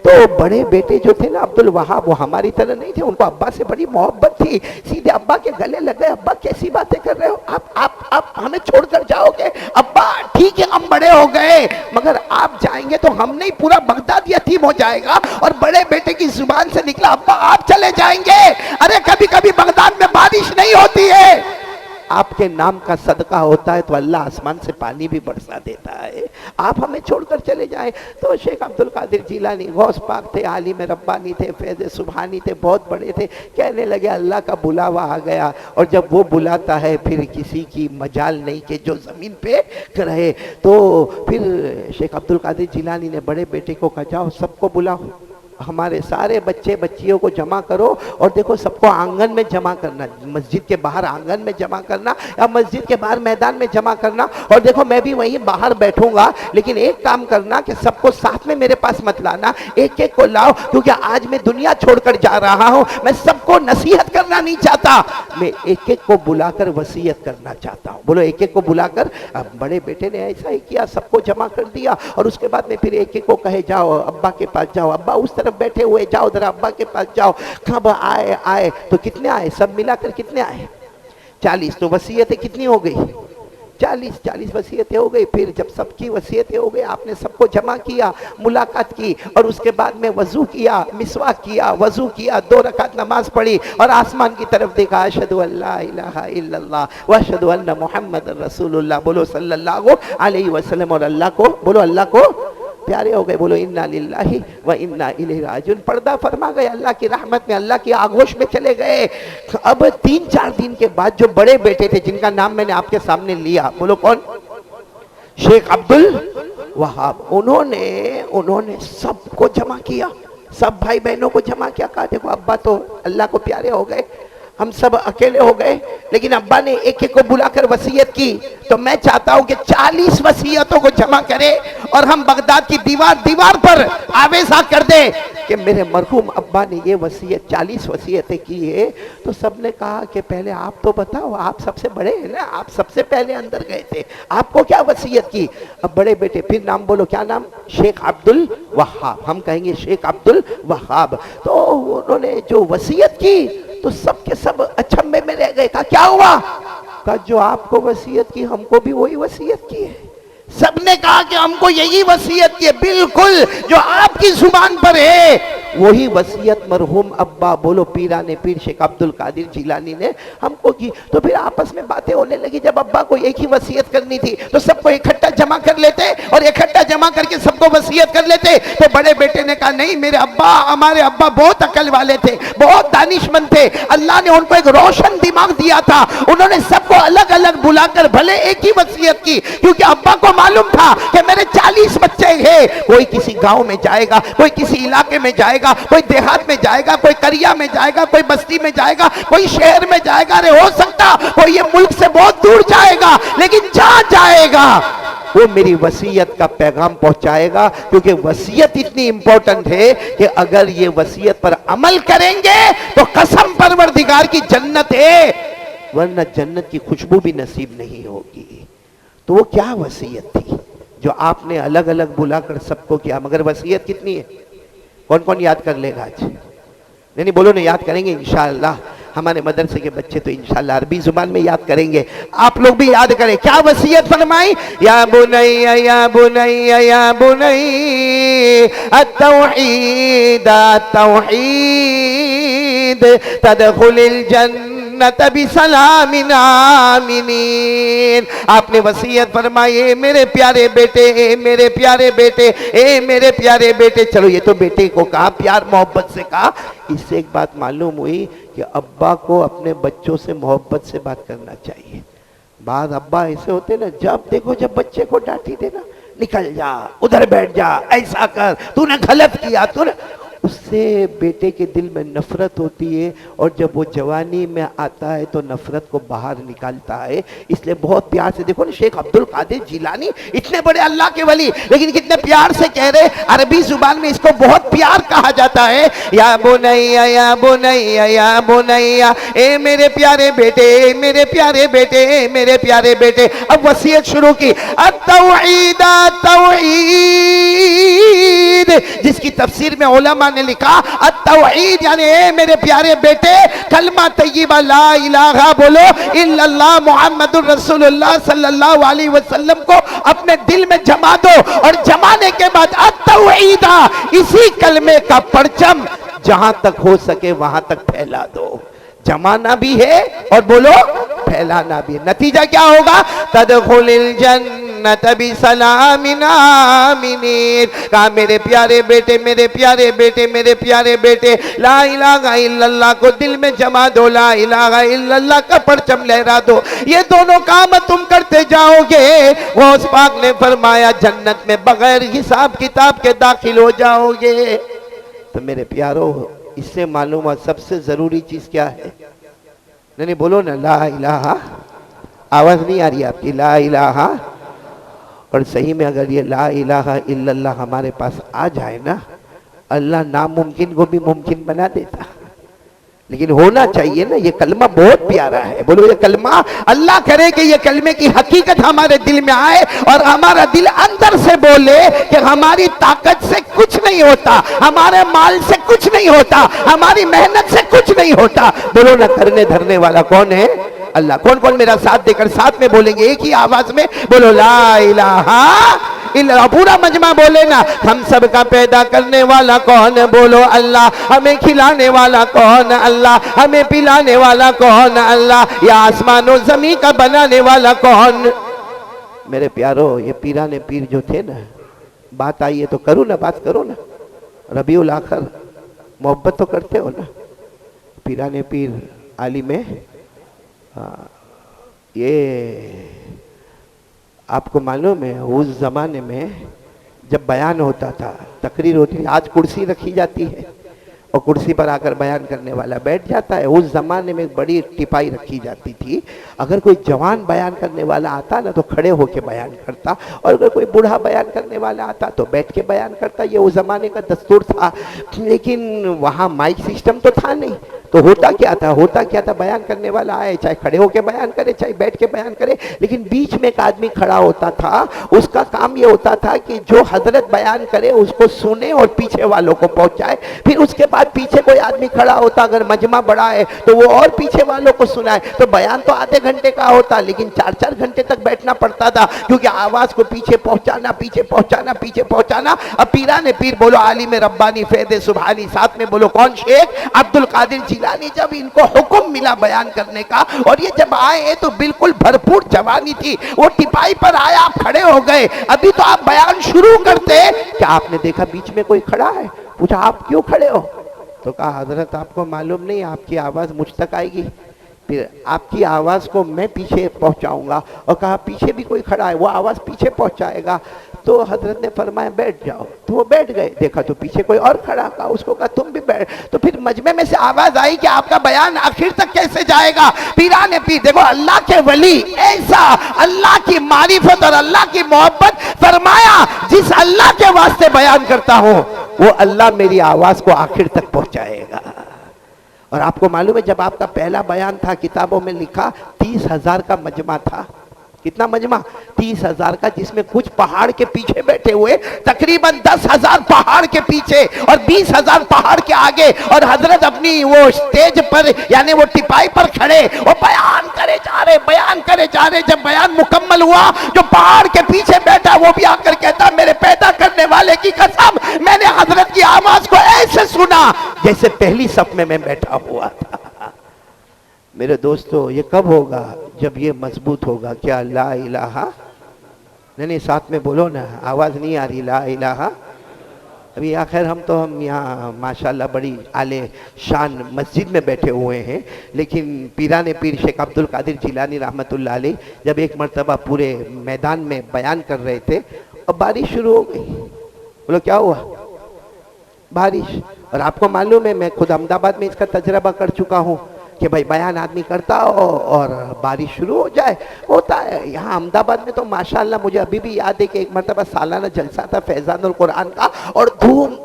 تو بڑے بیٹے جو تھے نا عبدالوہاب، وہ ہماری طرح نہیں تھے، ان کو ابا سے بڑی محبت تھی، سیدھے ابا کے گلے لگے، ابا کیسی باتیں کر رہے ہو آپ ہمیں چھوڑ کر جاؤ گے؟ ابا ٹھیک ہے ہم بڑے ہو گئے مگر آپ جائیں گے تو ہم نہیں، پورا بغداد یتیم ہو جائے گا۔ اور بڑے بیٹے کی زبان سے نکلا ابا آپ چلے جائیں گے؟ ارے کبھی کبھی بغداد میں بارش نہیں ہوتی ہے، آپ کے نام کا صدقہ ہوتا ہے تو اللہ آسمان سے پانی بھی برسا دیتا ہے، آپ ہمیں چھوڑ کر چلے جائیں۔ تو شیخ عبدالقادر جیلانی غوث پاک تھے، عالم ربانی تھے، فیض سبحانی تھے، بہت بڑے تھے، کہنے لگے اللہ کا بلاوا آ گیا، اور جب وہ بلاتا ہے پھر کسی کی مجال نہیں کہ جو زمین پہ رہے۔ تو پھر شیخ عبدالقادر جیلانی نے بڑے بیٹے کو کہا جاؤ سب کو بلاؤ، ہمارے سارے بچے بچیوں کو جمع کرو اور دیکھو سب کو آنگن میں جمع کرنا، مسجد کے باہر آنگن میں جمع کرنا یا مسجد کے باہر میدان میں جمع کرنا، اور دیکھو میں بھی وہیں باہر بیٹھوں گا، لیکن ایک کام کرنا کہ سب کو ساتھ میں میرے پاس مت لانا، ایک ایک کو لاؤ، کیونکہ آج میں دنیا چھوڑ کر جا رہا ہوں، میں سب کو نصیحت کرنا نہیں چاہتا، میں ایک ایک کو بلا کر وصیت کرنا چاہتا ہوں۔ بولو ایک ایک کو بلا کر۔ اب بڑے بیٹے نے ایسا ہی کیا، سب کو جمع کر دیا، اور اس کے بعد میں پھر ایک ایک کو کہے جاؤ ابا کے پاس جاؤ، ابا اس طرف بیٹھے ہوئے جاؤ ذرا ابا کے پاس جاؤ۔ کب آئے تو کتنے آئے؟ سب ملا کر کتنے آئے؟ 40۔ تو وصیتیں کتنی ہو گئی؟ 40 وصیتیں ہو گئی۔ پھر جب سب کی وصیتیں ہو گئی، آپ نے سب کو جمع کیا، ملاقات کی، اور اس کے بعد میں وضو کیا، مسواک کیا، وضو کیا، 2 رکعت نماز پڑھی، اور آسمان کی طرف دیکھا، اشہد ان لا الہ الا اللہ واشہد ان محمد رسول اللہ، بولو صلی اللہ علیہ وسلم، اور اللہ کو بولو، اللہ کو پیارے ہو گئے، بولو انا للہ و انا الیہ راجعون، پردہ فرما گئے اللہ کی رحمت میں، اللہ کی آغوش میں چلے گئے۔ اب 3-4 دن کے بعد جو بڑے بیٹے تھے جن کا نام میں نے آپ کے سامنے لیا، بولو کون؟ شیخ عبدالوہاب، انہوں نے سب کو جمع کیا، سب بھائی بہنوں کو جمع کیا، کہا دیکھو ابا تو اللہ کو پیارے ہو گئے، ہم سب اکیلے ہو گئے، لیکن ابا نے ایک ایک کو بلا کر وصیت کی، تو میں چاہتا ہوں کہ 40 وصیتوں کو جمع کرے اور ہم بغداد کی دیوار پر آویزہ کر دیں کہ میرے مرحوم ابا نے یہ وصیت 40 وصیتیں کی ہے۔ تو سب نے کہا کہ پہلے آپ تو بتاؤ، آپ سب سے بڑے ہیں نا، آپ سب سے پہلے اندر گئے تھے، آپ کو کیا وصیت کی؟ اب بڑے بیٹے پھر نام بولو، کیا نام؟ شیخ عبدالوہاب، ہم کہیں گے شیخ عبدالوہاب۔ تو انہوں نے جو وصیت کی تو سب کے سب اچھمبے میں رہ گئے، کہا کیا ہوا؟ کہا جو آپ کو وصیت کی ہم کو بھی وہی وصیت کی ہے۔ سب نے کہا کہ ہم کو یہی وصیت کی ہے، بالکل جو آپ کی زبان پر ہے وہی وصیت مرحوم ابا، بولو پیران پیر شیخ عبدالقادر جیلانی نے ہم کو کی۔ تو پھر آپس میں باتیں ہونے لگی، جب ابا کو ایک ہی وصیت کرنی تھی تو سب کو اکٹھا جمع کر لیتے اور اکٹھا جمع کر کے سب کو وصیت کر لیتے۔ تو بڑے بیٹے نے کہا نہیں، میرے ابا، ہمارے ابا بہت عقل والے تھے، بہت دانشمند تھے، اللہ نے ان کو ایک روشن دماغ دیا تھا، انہوں نے سب کو الگ الگ بلا کر بھلے ایک ہی وصیت کی، کیونکہ ابا کو معلوم تھا کہ میرے 40 بچے ہیں، کوئی کسی گاؤں میں جائے گا، کوئی کسی علاقے میں جائے گا، کوئی دیہات میں جائے گا، کوئی قریہ میں جائے گا، کوئی بستی میں جائے گا، کوئی شہر میں جائے گا، ارے ہو سکتا کوئی یہ ملک سے بہت دور جائے گا، لیکن جہاں جائے گا وہ میری وصیت کا پیغام پہنچائے گا، کیونکہ وصیت اتنی امپورٹنٹ ہے کہ اگر یہ وصیت پر عمل کریں گے تو قسم پروردگار کی جنت ہے، ورنہ جنت کی خوشبو بھی نصیب نہیں ہوگی۔ تو وہ کیا وصیت تھی جو آپ نے الگ الگ بلا کر سب کو کیا؟ مگر وصیت کتنی ہے؟ کون کون یاد کر لے گا آج؟ نہیں بولو نا، یاد کریں گے انشاءاللہ، ہمارے مدرسے کے بچے تو انشاءاللہ عربی زبان میں یاد کریں گے، آپ لوگ بھی یاد کریں۔ کیا وصیت فرمائی؟ یا بنی یا بنی یا بنی التوحید التوحید تدخل الجنہ بسلام آمنین۔ آپ نے وصیت فرمائی، اے میرے پیارے بیٹے، اے میرے پیارے بیٹے، اے میرے پیارے بیٹے، چلو یہ تو بیٹے کو کہا، پیار محبت سے کہا، اس سے ایک بات معلوم ہوئی کہ ابا کو اپنے بچوں سے محبت سے بات کرنا چاہیے۔ بعض ابا ایسے ہوتے نا، جب دیکھو جب بچے کو ڈانٹی دینا، نکل جا، ادھر بیٹھ جا، ایسا کر، تو نے غلط کیا، تو نے، اس سے بیٹے کے دل میں نفرت ہوتی ہے، اور جب وہ جوانی میں آتا ہے تو نفرت کو باہر نکالتا ہے۔ اس لئے بہت پیار سے دیکھو نا، شیخ عبدالقادر جیلانی اتنے بڑے اللہ کے ولی، لیکن کتنے پیار سے کہہ رہے، عربی زبان میں اس کو بہت پیار کہا جاتا ہے، یا بنیا یا بنیا یا بنیا، اے میرے پیارے بیٹے، اے میرے پیارے بیٹے، اے میرے پیارے بیٹے۔ اب وصیت شروع کی، التوحید التوحید، جس کی تفسیر میں علماء نے لکھا التوحید یعنی اے میرے پیارے بیٹے، کلمہ طیبہ لا الہ بولو الا اللہ محمد الرسول اللہ صلی اللہ علیہ وسلم کو اپنے دل میں جما دو، اور جمانے کے بعد التوحید، اسی کلمے کا پرچم جہاں تک ہو سکے وہاں تک پھیلا دو۔ جمانا بھی ہے اور بولو پھیلانا بھی ہے۔ نتیجہ کیا ہوگا؟ تدخل الجنت بسلام آمنین۔ کہا میرے پیارے بیٹے، میرے پیارے بیٹے، میرے پیارے بیٹے، لا الہ الا اللہ کو دل میں جما دو، لا الہ الا اللہ کا پرچم لہرا دو، یہ دونوں کام تم کرتے جاؤ گے، غوث پاک نے فرمایا جنت میں بغیر حساب کتاب کے داخل ہو جاؤ گے۔ تو تو میرے پیارو اس سے معلوم ہے سب سے ضروری چیز کیا ہے؟ نہیں بولو نا، لا الہ، آواز نہیں آ رہی آپ کی، لا الہ. اور صحیح میں اگر یہ لا الہ الا اللہ ہمارے پاس آ جائے نا، اللہ ناممکن کو بھی ممکن بنا دیتا. لیکن ہونا چاہیے نا، یہ کلمہ بہت پیارا ہے. بولو یہ کلمہ، اللہ کرے کہ یہ کلمے کی حقیقت ہمارے دل میں آئے اور ہمارا دل اندر سے بولے کہ ہماری طاقت سے کچھ نہیں ہوتا، ہمارے مال سے کچھ نہیں ہوتا، ہماری محنت سے کچھ نہیں ہوتا. بولو نا، کرنے دھرنے والا کون ہے؟ اللہ. کون کون میرا ساتھ دے کر ساتھ میں بولیں گے ایک ہی آواز میں؟ بولو لا الہ الا. پورا مجمع بولے نا. ہم سب کا پیدا کرنے والا کون؟ بولو اللہ. ہمیں کھلانے والا کون؟ اللہ. ہمیں پلانے والا کون؟ اللہ. یا آسمان و زمین کا بنانے والا کون؟ میرے پیارو، یہ پیران پیر جو تھے نا، بات آئیے تو کرو نا، بات کرو نا. ربیع الاخر محبت تو کرتے ہو نا. پیران پیر عالم ہے. یہ آپ کو معلوم ہے اس زمانے میں جب بیان ہوتا تھا، تقریر ہوتی تھی، آج کرسی رکھی جاتی ہے اور کرسی پر آ کر بیان کرنے والا بیٹھ جاتا ہے. اس زمانے میں بڑی ٹپائی رکھی جاتی تھی. اگر کوئی جوان بیان کرنے والا آتا نا تو کھڑے ہو کے بیان کرتا، اور اگر کوئی بوڑھا بیان کرنے والا آتا تو بیٹھ کے بیان کرتا. یہ اس زمانے کا دستور تھا. لیکن وہاں مائک سسٹم تو تھا نہیں. تو ہوتا کیا تھا بیان کرنے والا آئے، چاہے کھڑے ہو کے بیان کرے چاہے بیٹھ کے بیان کرے، لیکن بیچ میں ایک آدمی کھڑا ہوتا تھا. اس کا کام یہ ہوتا تھا کہ جو حضرت بیان کرے اس کو سنے اور پیچھے والوں کو پہنچائے. پھر اس کے بعد پیچھے کوئی آدمی کھڑا ہوتا، اگر مجمع بڑا ہے تو وہ اور پیچھے والوں کو سنائے. تو بیان تو آدھے گھنٹے کا ہوتا، لیکن 4 گھنٹے تک بیٹھنا پڑتا تھا، کیونکہ آواز کو پیچھے پہنچانا. اب پیران پیر بولو عالم ربانی فیض سبحانی، ساتھ میں بولو کون؟ شیخ عبد القادر جیلانی. جب ان کو حکم ملا بیان کرنے کا اور یہ جب آئے تو بالکل بھرپور جوانی تھی. وہ ٹپائی پر آئے، آپ کھڑے ہو گئے، ابھی تو آپ بیان شروع کرتے کہ آپ نے دیکھا بیچ میں کوئی کھڑا ہے. پوچھا آپ کیوں کھڑے ہو؟ تو کہا حضرت آپ کو معلوم نہیں، آپ کی آواز مجھ تک آئے گی، پھر آپ کی آواز کو میں پیچھے پہنچاؤں گا. اور کہا پیچھے بھی کوئی کھڑا ہے، وہ آواز پیچھے پہنچائے گا. تو حضرت نے فرمایا بیٹھ جاؤ. تو وہ بیٹھ گئے. دیکھا تو پیچھے کوئی اور کھڑا. کہا اس کو، کہا تم بھی بیٹھ. تو پھر مجمع میں سے آواز آئی کہ آپ کا بیان آخر تک کیسے جائے گا؟ پیران پیر دیکھو، اللہ کے ولی ایسا، اللہ کی معرفت اور اللہ کی محبت. فرمایا جس اللہ کے واسطے بیان کرتا ہوں وہ اللہ میری آواز کو آخر تک پہنچائے گا. اور آپ کو معلوم ہے جب آپ کا پہلا بیان تھا، کتابوں میں لکھا 30,000 کا مجمع تھا. کتنا مجمع؟ 30,000 کا، جس میں کچھ پہاڑ کے پیچھے بیٹھے ہوئے، تقریباً 10,000 پہاڑ کے پیچھے اور 20,000 پہاڑ کے آگے، اور حضرت اپنی وہ سٹیج پر یعنی وہ ٹپائی پر کھڑے وہ بیان کرے جا رہے. جب بیان مکمل ہوا، جو پہاڑ کے پیچھے بیٹھا وہ بھی آ کر کہتا میرے پیدا کرنے والے کی قسم، میں نے حضرت کی آواز کو ایسے سنا جیسے پہلی صف میں بیٹھا ہوا تھا. میرے دوستو، یہ کب ہوگا؟ جب یہ مضبوط ہوگا. کیا لا الہ؟ نہیں ساتھ میں بولو نا، آواز نہیں آ رہی. لا الہ. ابھی آخر ہم یہاں ماشاءاللہ بڑی اعلی شان مسجد میں بیٹھے ہوئے ہیں، لیکن پیران پیر شیخ عبد القادر جیلانی رحمت اللہ علیہ جب ایک مرتبہ پورے میدان میں بیان کر رہے تھے اور بارش شروع ہو گئی. بولو کیا ہوا؟ بارش. اور آپ کو معلوم ہے میں خود احمد آباد میں اس کا تجربہ کر چکا ہوں کہ بھائی بیان آدمی کرتا ہو اور بارش شروع ہو جائے. ہوتا ہے یہاں احمد آباد میں تو ماشاءاللہ مجھے ابھی بھی یاد ہے کہ ایک مرتبہ سالانہ جلسہ تھا فیضان القرآن کا، اور دھوم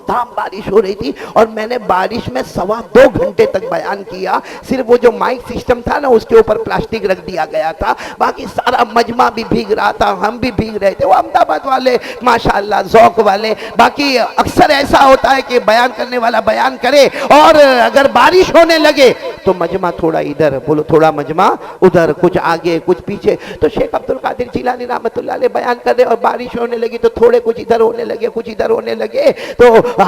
دھام بارش ہو رہی تھی، اور میں نے بارش میں 2.25 گھنٹے تک بیان کیا. صرف وہ جو مائک سسٹم تھا نا اس کے اوپر پلاسٹک رکھ دیا گیا تھا، باقی سارا مجمع بھی بھیگ رہا تھا، ہم بھی بھیگ رہے تھے. وہ احمد آباد والے ماشاءاللہ ذوق والے. باقی اکثر ایسا ہوتا ہے کہ بیان کرنے والا بیان کرے اور اگر بارش ہونے لگے تو مجمع تھوڑا ادھر، بولو تھوڑا مجمع ادھر، کچھ آگے کچھ پیچھے. تو شیخ عبد القادر جیلانی رحمت اللہ علیہ بیان کر رہے اور بارش ہونے لگی تو تھوڑے کچھ ادھر ہونے لگے کچھ ادھر ہونے لگے. تو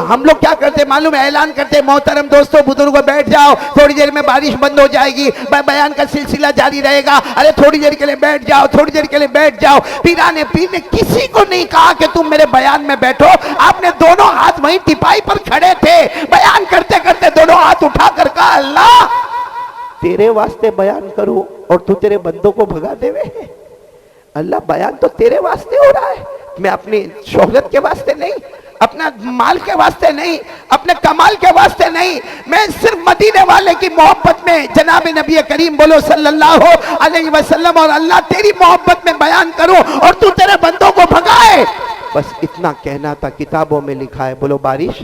ہم لوگ کیا کرتے معلوم ہے؟ اعلان کرتے محترم دوستو بزرگوں بیٹھ جاؤ، تھوڑی دیر میں بارش بند ہو جائے گی، بیان کا سلسلہ جاری رہے گا. ارے تھوڑی دیر کے لیے بیٹھ جاؤ، تھوڑی دیر کے لیے بیٹھ جاؤ. پیران پیر نے کسی کو نہیں کہا کہ تم میرے بیان میں بیٹھو. آپ نے دونوں ہاتھ وہیں ٹپائی پر کھڑے تھے، بیان کرتے کرتے دونوں ہاتھ اٹھا کر کہا اللہ تیرے واسطے بیان کروں اور تو تیرے بندوں کو بھگا دے وے. اللہ بیان تو تیرے واسطے ہو رہا ہے، میں اپنی شہرت کے واسطے نہیں. اپنا مال کے واسطے نہیں، اپنے کمال کے واسطے نہیں، میں صرف مدینے والے کی محبت میں جناب نبی کریم بولو صلی اللہ علیہ وسلم اور اللہ تیری محبت میں بیان کروں اور تو تیرے بندوں کو بھگائے، بس اتنا کہنا تھا۔ کتابوں میں لکھا ہے، بولو بارش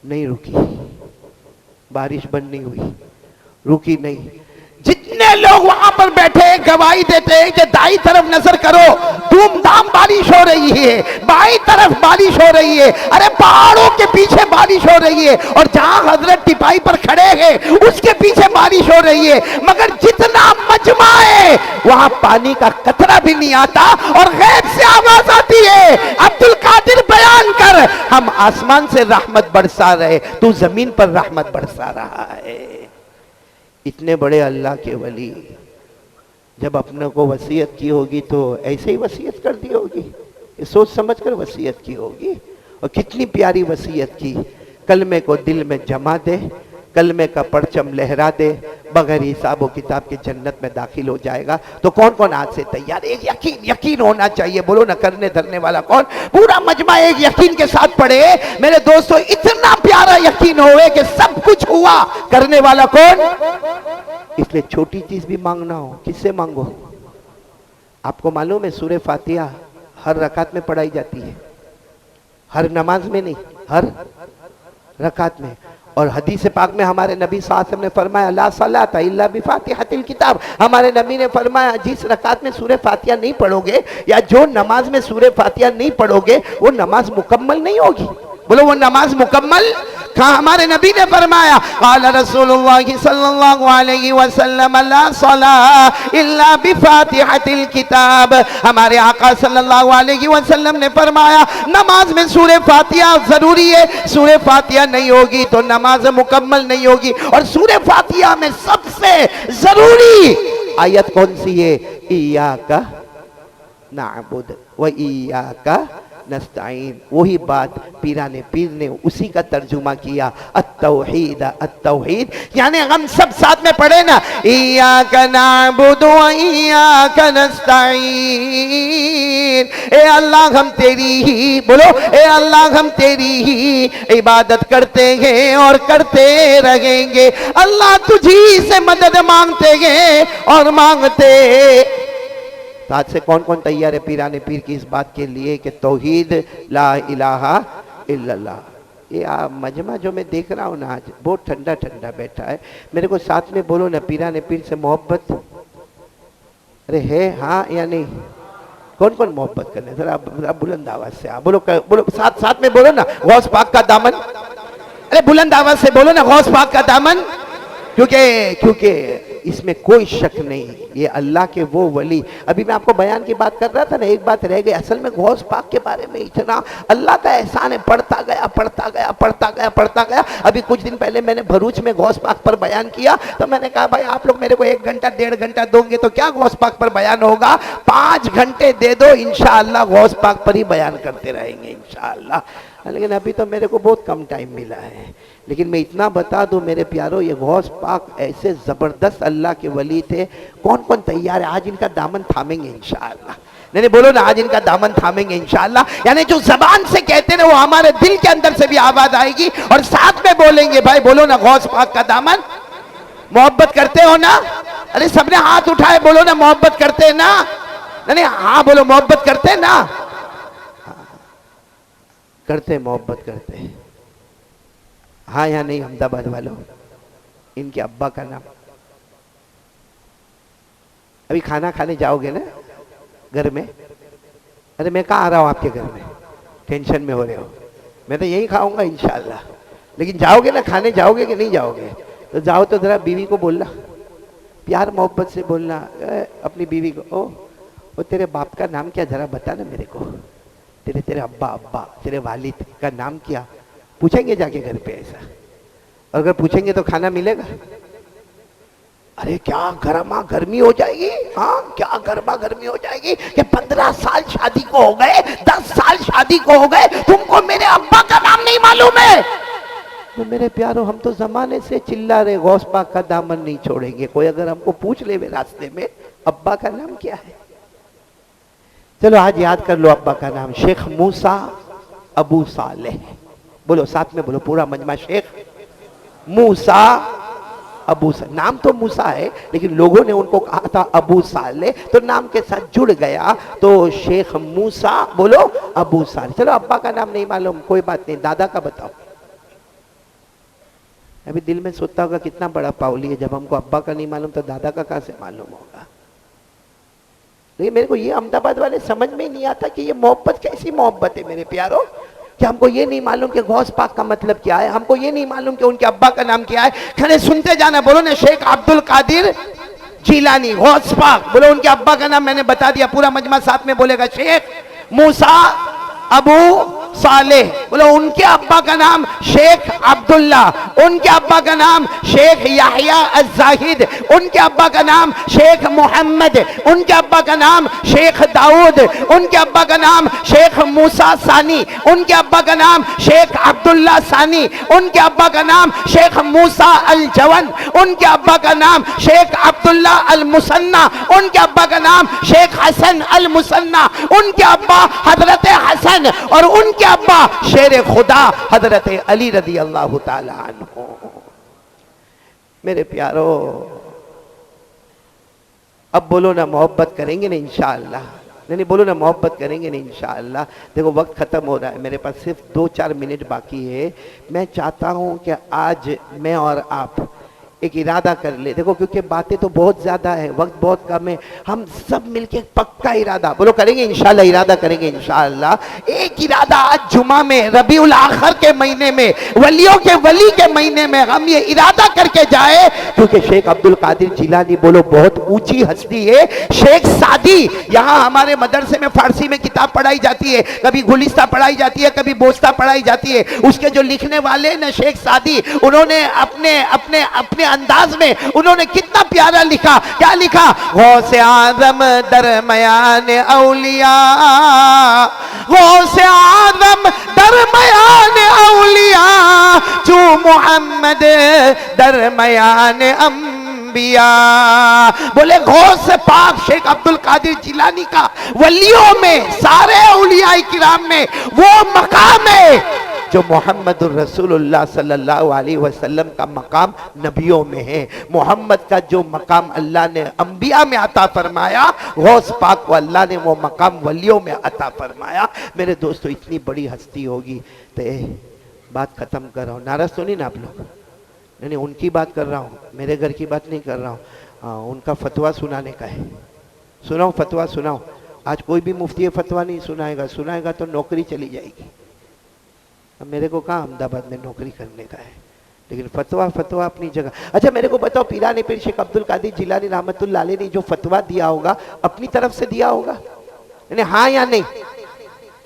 نہیں رکی، بارش بند نہیں ہوئی، رکی نہیں۔ جتنے لوگ وہاں پر بیٹھے گواہی دیتے ہیں کہ دائیں طرف نظر کرو، دھوم دھام بارش ہو رہی ہے، بائیں طرف بارش ہو رہی ہے، ارے پہاڑوں کے پیچھے بارش ہو رہی ہے، اور جہاں حضرت ٹپائی پر کھڑے ہیں اس کے پیچھے بارش ہو رہی ہے، مگر جتنا مجمع ہے وہاں پانی کا قطرہ بھی نہیں آتا، اور غیب سے آواز آتی ہے، عبد القادر بیان کر، ہم آسمان سے رحمت برسا رہے، تو زمین پر رحمت برسا رہا ہے۔ اتنے بڑے اللہ کے ولی جب اپنے کو وصیت کی ہوگی تو ایسے ہی وصیت کر دی ہوگی، یہ سوچ سمجھ کر وصیت کی ہوگی، اور کتنی پیاری وصیت کی، کلمے کو دل میں جما دے، کلمے کا پرچم لہرا دے، بغیر حساب و کتاب کے جنت میں داخل ہو جائے گا۔ تو کون کون آج سے تیار؟ ایک یقین ہونا چاہیے، بولو نہ کرنے دھرنے والا کون؟ پورا مجمع ایک یقین کے ساتھ پڑھے میرے دوستو، اتنا پیارا یقین ہوئے کہ سب کچھ ہوا، کرنے والا کون؟ اس لیے چھوٹی چیز بھی مانگنا ہو کس سے مانگو؟ آپ کو معلوم ہے سورہ فاتحہ ہر رکعت میں پڑھائی جاتی ہے، ہر نماز میں نہیں، ہر رکعت میں۔ اور حدیث پاک میں ہمارے نبی صلی اللہ علیہ وسلم نے فرمایا لا صلاۃ الا بفاتحۃ الکتاب، ہمارے نبی نے فرمایا جس رکعت میں سورہ فاتحہ نہیں پڑھو گے یا جو نماز میں سورہ فاتحہ نہیں پڑھو گے وہ نماز مکمل نہیں ہوگی، بولو وہ نماز مکمل۔ کہاں ہمارے نبی نے فرمایا قال رسول اللہ صلی اللہ علیہ وسلم لا صلاۃ الا بفاتحۃ الکتاب، ہمارے آقا صلی اللہ علیہ وسلم نے فرمایا نماز میں سورہ فاتحہ ضروری ہے، سورہ فاتحہ نہیں ہوگی تو نماز مکمل نہیں ہوگی۔ اور سورہ فاتحہ میں سب سے ضروری آیت کون سی ہے؟ ایاک نعبد و ایاک نستعین، وہی بات پیران پیر نے اسی کا ترجمہ کیا، التوحید التوحید، یعنی ہم سب ساتھ میں پڑھے نا ایاک نعبد و ایاک نستعین، اے اللہ ہم تیری ہی، بولو اے اللہ ہم تیری ہی عبادت کرتے ہیں اور کرتے رہیں گے، اللہ تجھی سے مدد مانگتے ہیں اور مانگتے۔ آج سے کون کون تیار ہے پیران پیر کی اس بات کے لیے کہ توحید لا الہ الا اللہ؟ یہ مجمع جو میں دیکھ رہا ہوں نا آج بہت ٹھنڈا ٹھنڈا بیٹھا ہے، میرے کو ساتھ میں بولو نا پیران پیر سے محبت ارے ہے ہاں یا نہیں؟ کون کون محبت کرنے؟ ذرا بلند آواز سے بولو، بولو ساتھ میں بولو نا غوث پاک کا دامن، ارے بلند آواز سے بولو نا غوث پاک کا دامن، کیونکہ اس میں کوئی شک نہیں یہ اللہ کے وہ ولی۔ ابھی میں آپ کو بیان کی بات کر رہا تھا نا، ایک بات رہ گئی، اصل میں غوث پاک کے بارے میں اتنا اللہ کا احسان ہے، پڑھتا گیا۔ ابھی کچھ دن پہلے میں نے بھروچ میں غوث پاک پر بیان کیا تو میں نے کہا بھائی آپ لوگ میرے کو 1 گھنٹہ 1.5 گھنٹہ دو گے تو کیا غوث پاک پر بیان ہوگا، 5 گھنٹے دے دو انشاءاللہ غوث پاک پر ہی بیان کرتے رہیں گے انشاءاللہ۔ لیکن ابھی تو میرے کو بہت کم ٹائم ملا ہے، لیکن میں اتنا بتا دوں میرے پیارو، یہ غوث پاک ایسے زبردست اللہ کے ولی تھے۔ کون کون تیار ہے آج ان کا دامن تھامیں گے انشاءاللہ؟ نہیں بولو نا آج ان کا دامن تھامیں گے انشاءاللہ، یعنی جو زبان سے کہتے ہیں وہ ہمارے دل کے اندر سے بھی آواز آئے گی اور ساتھ میں بولیں گے بھائی بولو نا غوث پاک کا دامن۔ محبت کرتے ہو نا؟ ارے سب نے ہاتھ اٹھائے، بولو نا محبت کرتے ہیں نا؟ نہیں ہاں بولو محبت کرتے ہیں نا؟ کرتے محبت کرتے ہیں ہاں یا نہیں؟ احمد آباد والوں ان کے ابا کا نام، ابھی کھانا کھانے جاؤ گے نا گھر میں؟ ارے میں کہاں آ رہا ہوں آپ کے گھر میں، ٹینشن میں ہو رہے ہو، میں تو یہی کھاؤں گا انشاءاللہ، لیکن جاؤ گے نا کھانے، جاؤ گے کہ نہیں جاؤ گے؟ تو جاؤ تو ذرا بیوی کو بولنا، پیار محبت سے بولنا اپنی بیوی کو، وہ تیرے باپ کا نام کیا ذرا بتا نا میرے کو، تیرے ابا تیرے والد کا نام کیا؟ پوچھیں گے جا کے گھر پہ ایسا؟ اور اگر پوچھیں گے تو کھانا ملے گا؟ ارے کیا گرما گرمی ہو جائے گی، ہاں کیا گرما گرمی ہو جائے گی کہ 15 سال شادی کو ہو گئے، 10 سال شادی کو ہو گئے، تم کو میرے ابا کا نام نہیں معلوم ہے؟ تو میرے پیارو ہم تو زمانے سے چلا رہے غوث پاک کا دامن نہیں چھوڑیں گے۔ کوئی اگر ہم کو پوچھ لے راستے میں ابا کا نام کیا ہے، چلو آج یاد کر لو ابا کا نام، شیخ موسیٰ ابو صالح. بولو ساتھ میں بولو پورا مجمع, شیخ موسیٰ ابو صالح. نام تو موسیٰ ہے لیکن لوگوں نے ان کو کہا تھا ابو صالح, تو نام کے ساتھ جڑ گیا تو شیخ موسیٰ بولو ابو صالح. چلو ابا کا نام نہیں معلوم کوئی بات نہیں, دادا کا بتاؤ. ابھی دل میں سوچتا ہوگا کتنا بڑا پاولی ہے, جب ہم کو ابا کا نہیں معلوم تو دادا کا کہاں سے معلوم ہوگا. لیکن میرے کو یہ احمد آباد والے سمجھ میں نہیں آتا کہ یہ محبت کیسی محبت ہے میرے پیاروں, کہ ہم کو یہ نہیں معلوم کہ غوث پاک کا مطلب کیا ہے, ہم کو یہ نہیں معلوم کہ ان کے ابا کا نام کیا ہے. کھڑے سنتے جانا, بولو نا شیخ عبد القادر جیلانی غوث پاک. بولو ان کے ابا کا نام میں نے بتا دیا, پورا مجمع ساتھ میں بولے گا شیخ موسیٰ ابو صالح. بولو ان کے ابا کا نام شیخ عبداللہ, ان کے ابا کا نام شیخ یحییٰ الزاہد, ان کے ابا کا نام شیخ محمد, ان کے ابا کا نام شیخ داؤد, ان کے ابا کا نام شیخ موسیٰ ثانی, ان کے ابا کا نام شیخ عبداللہ ثانی, ان کے ابا کا نام شیخ موسیٰ الجون, ان کے ابا کا نام شیخ عبداللہ المثنی, ان کے ابا کا نام شیخ حسن المثنی, ان کے ابا حضرت حسن, اور ان کے ابا شیر خدا حضرت علی رضی اللہ تعالی عنہ. میرے پیارو اب بولو نا محبت کریں گے نا انشاءاللہ, نہیں بولو نا محبت کریں گے نا انشاءاللہ. دیکھو وقت ختم ہو رہا ہے, میرے پاس صرف 2-4 منٹ باقی ہے. میں چاہتا ہوں کہ آج میں اور آپ ایک ارادہ کر لے. دیکھو کیونکہ باتیں تو بہت زیادہ ہے, وقت بہت کم ہے, ہم سب مل کے پکا ارادہ بولو کریں گے انشاءاللہ, ارادہ کریں گے انشاءاللہ. ایک ارادہ آج جمعہ میں ربیع الاخر کے مہینے میں, ولیوں کے ولی کے مہینے میں ہم یہ ارادہ کر کے جائے, کیونکہ شیخ عبد القادر جیلانی بولو بہت اونچی ہستی ہے. شیخ سعدی, یہاں ہمارے مدرسے میں فارسی میں کتاب پڑھائی جاتی ہے, کبھی گلستہ پڑھائی جاتی ہے, کبھی بوستہ پڑھائی جاتی ہے. اس کے جو لکھنے والے نا شیخ سعدی, انہوں نے اپنے انداز میں انہوں نے کتنا پیارا لکھا. کیا لکھا؟ غوث اعظم درمیان اولیاء, غوث اعظم درمیان اولیاء, جو محمد درمیان انبیاء. بولے غوث پاک شیخ عبد القادر جیلانی کا ولیوں میں, سارے اولیاء کرام میں وہ مقام ہے جو محمد الرسول اللہ صلی اللہ علیہ وسلم کا مقام نبیوں میں ہے. محمد کا جو مقام اللہ نے انبیاء میں عطا فرمایا, غوث پاک کو اللہ نے وہ مقام ولیوں میں عطا فرمایا. میرے دوستو اتنی بڑی ہستی ہوگی تو بات ختم کر رہا ہوں. ناراض تو نہیں نا آپ لوگ؟ نہیں, ان کی بات کر رہا ہوں, میرے گھر کی بات نہیں کر رہا ہوں. ان کا فتویٰ سنانے کا ہے. سناؤ فتویٰ سناؤ. آج کوئی بھی مفتی فتویٰ نہیں سنائے گا تو نوکری چلی جائے گی. میرے کو کہاں احمد آباد میں نوکری کرنے کا ہے, لیکن فتویٰ اپنی جگہ. اچھا میرے کو بتاؤ, پیران پیر شیخ عبد القادر جیلانی رحمت اللہ علیہ نے جو فتویٰ دیا ہوگا اپنی طرف سے دیا ہوگا؟ یعنی ہاں یا نہیں؟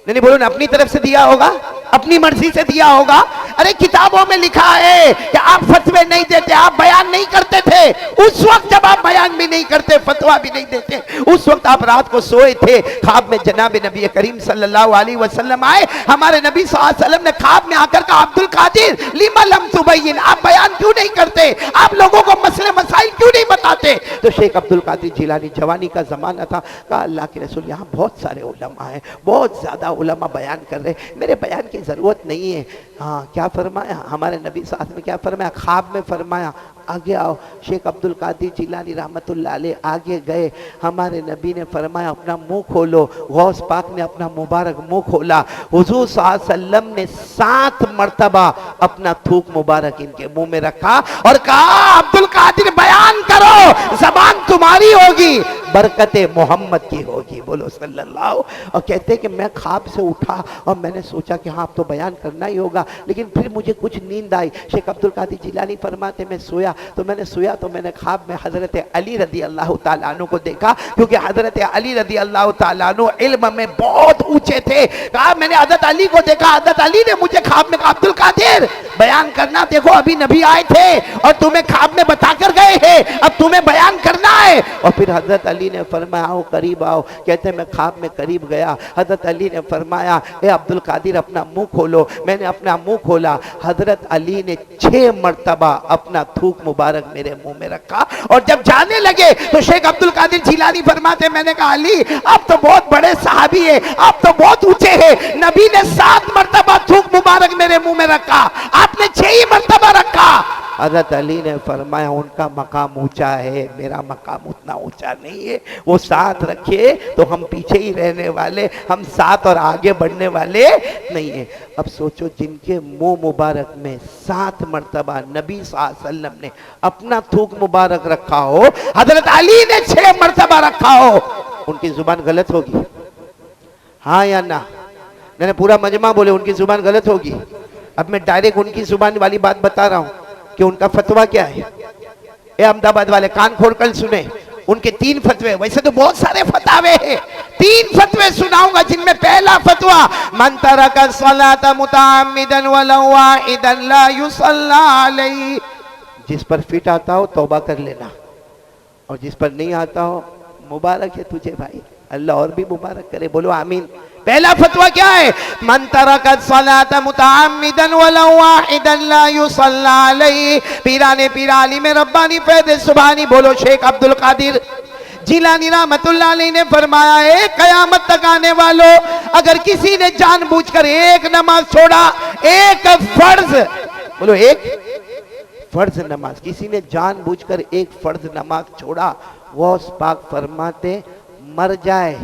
نہیں بولو نا, اپنی طرف سے دیا ہوگا, اپنی مرضی سے دیا ہوگا. ارے کتابوں میں لکھا ہے کہ آپ فتوے نہیں دیتے, آپ بیان نہیں کرتے تھے. اس وقت جب آپ بیان بھی نہیں کرتے, فتویٰ بھی نہیں دیتے, اس وقت آپ رات کو سوئے تھے, خواب میں جناب نبی کریم صلی اللہ علیہ وسلم آئے. ہمارے نبی صلی اللہ علیہ وسلم نے خواب میں آ کر کہا, عبد القادر لما لم تبین, آپ بیان کیوں نہیں کرتے, آپ لوگوں کو مسئلے مسائل کیوں نہیں بتاتے؟ تو شیخ عبد القادر جیلانی, جوانی کا زمانہ تھا, کہا اللہ کے رسول یہاں بہت سارے علماء ہیں, بہت زیادہ علماء بیان کر رہے, میرے بیان کی ضرورت نہیں ہے. ہاں کیا فرمایا ہمارے نبی صلی اللہ علیہ وسلم نے؟ کیا فرمایا؟ خواب میں فرمایا آگے آؤ. شیخ عبد القادر جیلانی رحمت اللہ علیہ آگے گئے. ہمارے نبی نے فرمایا اپنا منہ کھولو. غوث پاک نے اپنا مبارک منہ کھولا. حضور صلی اللہ علیہ وسلم نے 7 مرتبہ اپنا تھوک مبارک ان کے منہ میں رکھا اور کہا, عبد القادر بیان کرو, زبان تمہاری ہوگی, برکت محمد کی ہوگی. بولو صلی اللہ. اور کہتے ہیں کہ میں خواب سے اٹھا اور میں نے سوچا کہ ہاں اب تو بیان کرنا ہی ہوگا, لیکن پھر مجھے کچھ نیند آئی. شیخ عبد القادر جیلانی فرماتے میں سویا تو میں نے خواب میں حضرت علی رضی اللہ تعالیٰ عنہ کو دیکھا, کیونکہ حضرت علی رضی اللہ تعالیٰ عنہ علم میں بہت اونچے تھے. کہا میں نے حضرت علی کو دیکھا, حضرت علی نے مجھے خواب میں کہا, عبد القادر بیان کرنا, دیکھو ابھی نبی آئے تھے اور تمہیں خواب میں بتا کر گئے ہیں, اب تمہیں بیان کرنا ہے. اور پھر حضرت علی علی نے فرمایا آؤ قریب آؤ. کہتے ہیں میں خواب میں قریب گیا. حضرت علی نے فرمایا اے عبد القادر اپنا منہ کھولو. میں نے اپنا منہ کھولا. حضرت علی نے 6 مرتبہ اپنا تھوک مبارک میرے منہ میں رکھا اور جب جانے لگے تو شیخ عبد القادر جیلانی فرماتے میں نے کہا علی آپ تو بہت بڑے صحابی ہیں, آپ تو بہت اونچے ہیں. نبی نے 7 مرتبہ تھوک مبارک میرے منہ میں رکھا, آپ نے 6 مرتبہ رکھا. حضرت علی نے فرمایا ان کا مقام اونچا ہے, میرا مقام اتنا اونچا نہیں ہے. وہ 7 رکھے تو ہم پیچھے ہی رہنے والے, ہم 7 اور آگے بڑھنے والے نہیں ہیں. اب سوچو جن کے منہ مبارک میں 7 مرتبہ نبی صلی اللہ علیہ وسلم نے اپنا تھوک مبارک رکھا ہو, حضرت علی نے 6 مرتبہ رکھا ہو, ان کی زبان غلط ہوگی؟ ہاں یا نہ؟ میں نے پورا مجمع بولے ان کی زبان غلط ہوگی. اب میں ڈائریکٹ ان کی زبان والی بات بتا رہا ہوں کہ ان کا فتویٰ کیا ہے. اے احمد آباد والے کان کھول کر سنیں, ان کے 3 فتوے, ویسے تو بہت سارے فتاوے ہیں, 3 فتوے سناؤں گا جن میں پہلا فتویٰ من ترک الصلاة متعمدا ولو واحدا لا يصلى علیہ. جس پر فٹ آتا ہو توبہ کر لینا, اور جس پر نہیں آتا ہو مبارک ہے تجھے بھائی, اللہ اور بھی مبارک کرے, بولو آمین. پہلا فتویٰ کیا ہے؟ من ترک الصلاة متعمدا ولو واحدا لا يصلى علیہ. پیرانے پیر عالم ربانی فیض سبحانی, بولو شیخ عبد القادر جیلانی رحمت اللہ علیہ نے فرمایا ہے قیامت تک آنے والوں اگر کسی نے جان بوجھ کر ایک نماز چھوڑا, ایک فرض, بولو ایک فرض نماز, کسی نے جان بوجھ کر ایک فرض نماز چھوڑا, غوث پاک فرماتے مر جائے.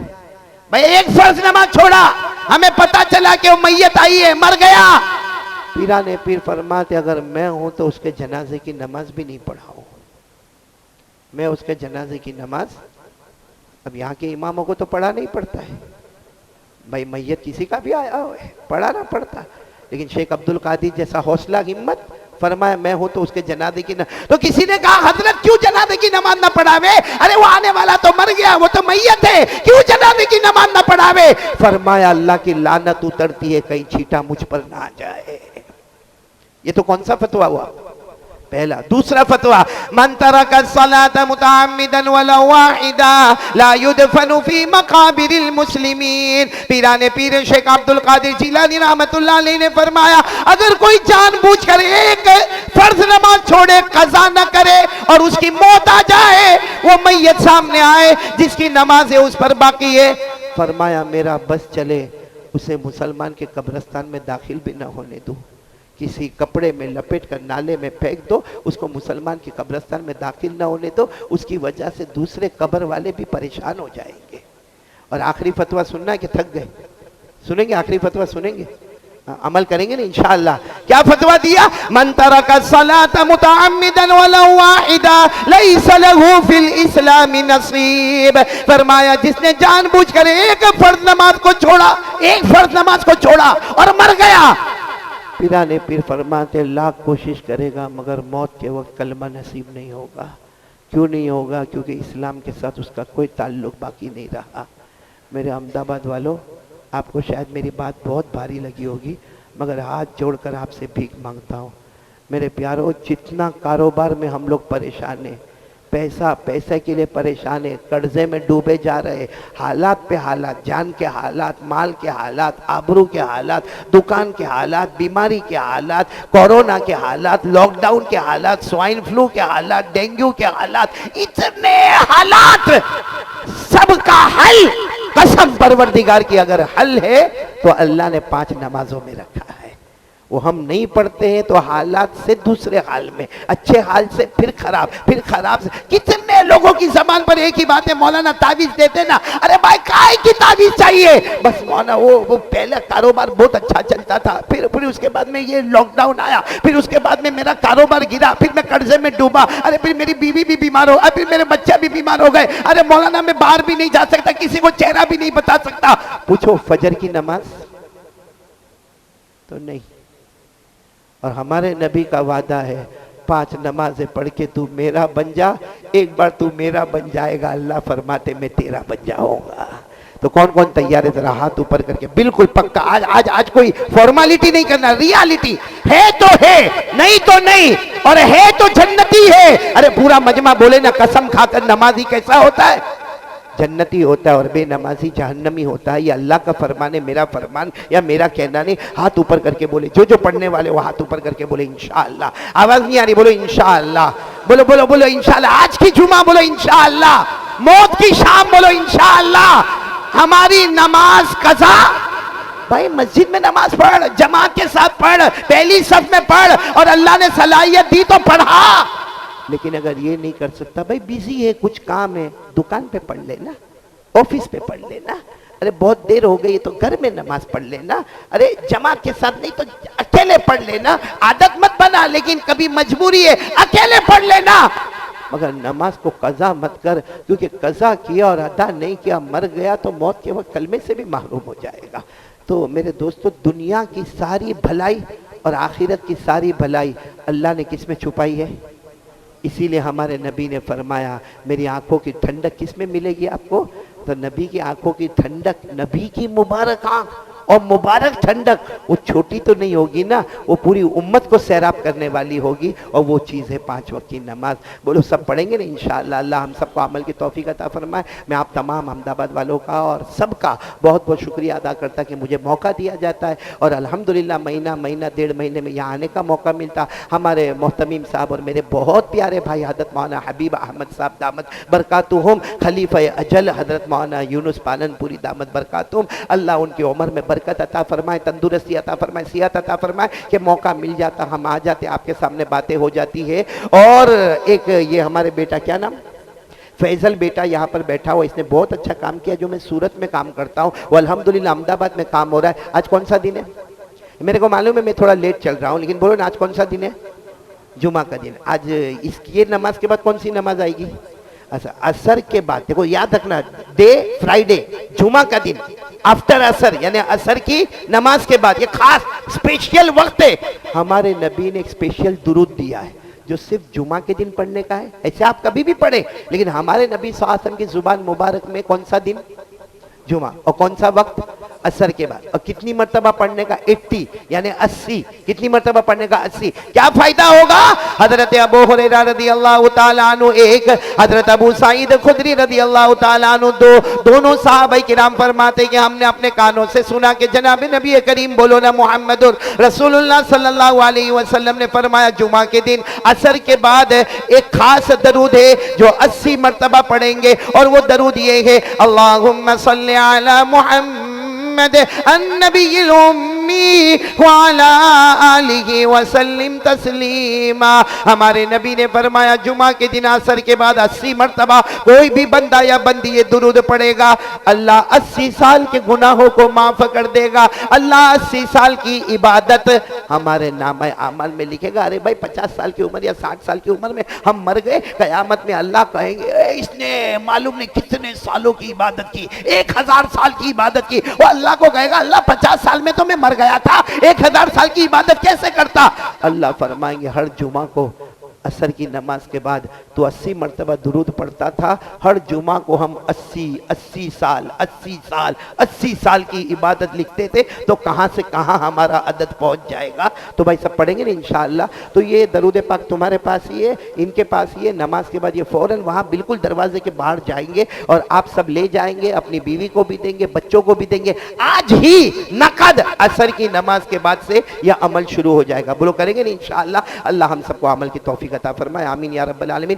بھئی ایک فرض نماز چھوڑا, ہمیں پتا چلا کہ وہ میت آئی ہے, مر گیا. پیرانے پیر فرماتے اگر میں ہوں تو اس کے جنازے کی نماز بھی نہیں پڑھاؤں, میں اس کے جنازے کی نماز. اب یہاں کے اماموں کو تو پڑھا نہیں پڑتا ہے, بھئی میت کسی کا بھی آیا ہوئے پڑھانا پڑتا, لیکن شیخ عبد القادر جیسا حوصلہ ہمت فرمایا میں ہوں تو اس کے جنازے کی نماز. تو کسی نے کہا حضرت کیوں جنازے کی نماز نہ پڑھاوے, ارے وہ آنے والا تو مر گیا, وہ تو میت ہے, کیوں جنازے کی نماز نہ پڑھاوے؟ فرمایا اللہ کی لعنت اترتی ہے کہیں چھیٹا مجھ پر نہ آ جائے. یہ تو کون سا فتویٰ ہوا؟ پہلا. دوسرا فتویٰ من ترک الصلاة متعمدا ولو واحدا لا يدفن في مقابر المسلمین. پیرانے پیر شیخ عبد القادر جیلانی رحمت اللہ علیہ نے فرمایا اگر کوئی جان بوجھ کر ایک فرض نماز چھوڑے, قضا نہ کرے اور اس کی موت آ جائے, وہ میت سامنے آئے جس کی نماز ہے اس پر باقی ہے, فرمایا میرا بس چلے اسے مسلمان کے قبرستان میں داخل بھی نہ ہونے دو, کسی کپڑے میں لپیٹ کر نالے میں پھینک دو, اس کو مسلمان کی قبرستان میں داخل نہ ہونے دو, اس کی وجہ سے دوسرے قبر والے بھی پریشان ہو جائیں گے. اور آخری فتویٰ سننا ہے کہ تھک گئے؟ سنیں گے آخری فتویٰ سنیں گے, عمل کریں گے نا انشاءاللہ. کیا فتویٰ دیا؟ من ترک الصلاة متعمدا ولو واحدا لیس له فی الاسلام نصیب. فرمایا جس نے جان بوجھ کر ایک فرض نماز کو چھوڑا, ایک فرض نماز کو چھوڑا اور مر گیا, پیرانے پیر فرماتے لاکھ کوشش کرے گا مگر موت کے وقت کلمہ نصیب نہیں ہوگا. کیوں نہیں ہوگا؟ کیونکہ اسلام کے ساتھ اس کا کوئی تعلق باقی نہیں رہا. میرے احمد آباد والوں, آپ کو شاید میری بات بہت بھاری لگی ہوگی مگر ہاتھ جوڑ کر آپ سے بھیک مانگتا ہوں. میرے پیاروں, جتنا کاروبار میں ہم لوگ پریشان ہیں, پیسہ کے لیے پریشان ہے, قرضے میں ڈوبے جا رہے, حالات پہ حالات, جان کے حالات, مال کے حالات, آبرو کے حالات, دکان کے حالات, بیماری کے حالات, کورونا کے حالات, لاک ڈاؤن کے حالات, سوائن فلو کے حالات, ڈینگیو کے حالات, اتنے حالات, سب کا حل قسم پروردگار کی اگر حل ہے تو اللہ نے 5 نمازوں میں رکھا ہے. وہ ہم نہیں پڑھتے ہیں تو حالات سے دوسرے حال میں, اچھے حال سے پھر خراب, پھر خراب سے. کتنے لوگوں کی زبان پر ایک ہی بات ہے, مولانا تعویذ دیتے نا, ارے بھائی کائے کی تعویذ چاہیے, بس مولانا وہ پہلے کاروبار بہت اچھا چلتا تھا, پھر اس کے بعد میں یہ لاک ڈاؤن آیا, پھر اس کے بعد میں میرا کاروبار گرا, پھر میں قرضے میں ڈوبا, ارے پھر میری بیوی بھی بیمار ہو, پھر میرے بچہ بھی بیمار ہو گئے, ارے مولانا میں باہر بھی نہیں جا سکتا, کسی کو چہرہ بھی نہیں بتا سکتا. پوچھو فجر کی نماز تو نہیں. اور ہمارے نبی کا وعدہ ہے 5 نمازیں پڑھ کے تو میرا بن جا, ایک بار تو میرا بن جائے گا, اللہ فرماتے میں تیرا بن جاؤں گا. تو کون کون تیار ہے ذرا ہاتھ اوپر کر کے, بالکل پکا. آج کوئی فارمالٹی نہیں کرنا, ریالٹی ہے تو ہے, نہیں تو نہیں, اور ہے تو جنتی ہے. ارے پورا مجمع بولے نا قسم کھا کر نمازی کیسا ہوتا ہے, جنتی ہوتا ہے اور بے نمازی جہنمی ہوتا ہے. یہ اللہ کا فرمان ہے, میرا فرمان یا میرا کہنا نہیں. ہاتھ اوپر کر کے بولے, جو پڑھنے والے وہ ہاتھ اوپر کر کے بولے انشاءاللہ. آواز نہیں آ رہی, بولو انشاءاللہ. بولو بولو بولو انشاءاللہ. آج کی جمعہ بولو انشاءاللہ. موت کی شام بولو انشاءاللہ. ہماری نماز قضا. بھائی مسجد میں نماز پڑھ, جماعت کے ساتھ پڑھ, پہلی صف میں پڑھ, اور اللہ نے صلاحیت دی تو پڑھا. لیکن اگر یہ نہیں کر سکتا, بھائی بیزی ہے, کچھ کام ہے, دکان پہ پڑھ لینا, آفس پہ پڑھ لینا. ارے بہت دیر ہو گئی تو گھر میں نماز پڑھ لینا. ارے جماعت کے ساتھ نہیں تو اکیلے پڑھ لینا. عادت مت بنا, لیکن کبھی مجبوری ہے, اکیلے پڑھ لینا. مگر نماز کو قضا مت کر, کیونکہ قضا کیا اور ادا نہیں کیا, مر گیا تو موت کے وقت کلمے سے بھی محروم ہو جائے گا. تو میرے دوستو, دنیا کی ساری بھلائی اور آخرت کی ساری بھلائی اللہ نے کس میں چھپائی ہے؟ اسی لیے ہمارے نبی نے فرمایا, میری آنکھوں کی ٹھنڈک کس میں ملے گی آپ کو؟ تو نبی کی آنکھوں کی ٹھنڈک, نبی کی مبارک آنکھ اور مبارک ٹھنڈک, وہ چھوٹی تو نہیں ہوگی نا, وہ پوری امت کو سیراب کرنے والی ہوگی, اور وہ چیز ہے 5 وقت کی نماز. بولو سب پڑھیں گے نا انشاءاللہ. اللہ ہم سب کو عمل کی توفیق عطا فرمائے. میں آپ تمام احمد آباد والوں کا اور سب کا بہت بہت شکریہ ادا کرتا کہ مجھے موقع دیا جاتا ہے, اور الحمدللہ مہینہ 1.5 مہینے میں یہاں آنے کا موقع ملتا. ہمارے محتمیم صاحب اور میرے بہت پیارے بھائی حضرت مولانا حبیب احمد صاحب دامت برکاتہم, خلیفہ اجل حضرت مولانا یونس پالن پوری دامت برکاتہم, اللہ ان کی عمر میں برکت عطا فرمائے, تندرستی عطا فرمائے, صحت عطا فرمائے, کہ موقع مل جاتا ہم آ جاتے, آپ کے سامنے باتیں ہو جاتی ہے. اور ایک یہ ہمارے بیٹا, کیا نام, فیضل بیٹا یہاں پر بیٹھا ہوا, اس نے بہت اچھا کام کیا. جو میں سورت میں کام کرتا ہوں وہ الحمدللہ احمد آباد میں کام ہو رہا ہے. آج کون سا دن ہے؟ میرے کو معلوم ہے میں تھوڑا لیٹ چل رہا ہوں, لیکن بولو نا آج کون سا دن ہے؟ جمعہ کا دن. آج یہ نماز کے بعد کون سی نماز آئے گی؟ عصر کے بعد. دیکھو یاد رکھنا, ڈے فرائیڈے, جمعہ کا دن آفٹر عصر, یعنی عصر کی نماز کے بعد. یہ خاص اسپیشل وقت ہے. ہمارے نبی نے ایک اسپیشل درود دیا ہے جو صرف جمعہ کے دن پڑھنے کا ہے. ایسے آپ کبھی بھی پڑھیں, لیکن ہمارے نبی صلی اللہ علیہ وسلم کی زبان مبارک میں کون سا دن؟ جمعہ. اور کون سا وقت؟ عصر کے بعد. اور کتنی مرتبہ پڑھنے کا؟ 80, یعنی 80. کتنی مرتبہ پڑھنے کا؟ 80. کیا فائدہ ہوگا؟ حضرت ابو ہریرہ رضی اللہ تعالیٰ عنہ ایک, حضرت ابو سعید خدری رضی اللہ تعالیٰ عنہ دو, دونوں صحابہ کرام فرماتے کہ ہم نے اپنے کانوں سے سنا کہ جناب نبی کریم, بولو نا محمد رسول اللہ صلی اللہ علیہ وسلم نے فرمایا جمعہ کے دن عصر کے بعد ایک خاص درود ہے جو 80 مرتبہ پڑھیں گے, اور وہ درود یہ ہے, اللہم صلی علی محمد النبی الامی وعلا آلہ وسلم تسلیما. ہمارے نبی نے فرمایا جمعہ کے دن عصر کے بعد 80 مرتبہ کوئی بھی بندہ یا بندی یہ درود پڑھے گا, اللہ 80 سال کے گناہوں کو معاف کر دے گا. اللہ 80 سال کی عبادت ہمارے نامہ اعمال میں لکھے گا. ارے بھائی 50 سال کی عمر یا 60 سال کی عمر میں ہم مر گئے, قیامت میں اللہ کہیں گے اس نے معلوم نہیں کتنے سالوں کی عبادت کی, 1000 سال کی عبادت کی. وہ اللہ کو کہے گا, اللہ 50 سال میں تو میں مر گیا تھا, 1000 سال کی عبادت کیسے کرتا؟ اللہ فرمائیں گے ہر جمعہ کو عصر کی نماز کے بعد تو 80 مرتبہ درود پڑھتا تھا, ہر جمعہ کو ہم 80 سال کی عبادت لکھتے تھے. تو کہاں سے کہاں ہمارا عدد پہنچ جائے گا. تو بھائی سب پڑھیں گے نا انشاءاللہ. تو یہ درود پاک تمہارے پاس ہی ہے, ان کے پاس ہی ہے. نماز کے بعد یہ فوراً وہاں بالکل دروازے کے باہر جائیں گے, اور آپ سب لے جائیں گے, اپنی بیوی کو بھی دیں گے, بچوں کو بھی دیں گے. آج ہی نقد عصر کی نماز کے بعد سے یہ عمل شروع ہو جائے گا. بولو کریں گے نا انشاءاللہ. اللہ ہم سب کو عمل کی توفیق عطا فرمائے, آمین یا رب العالمین.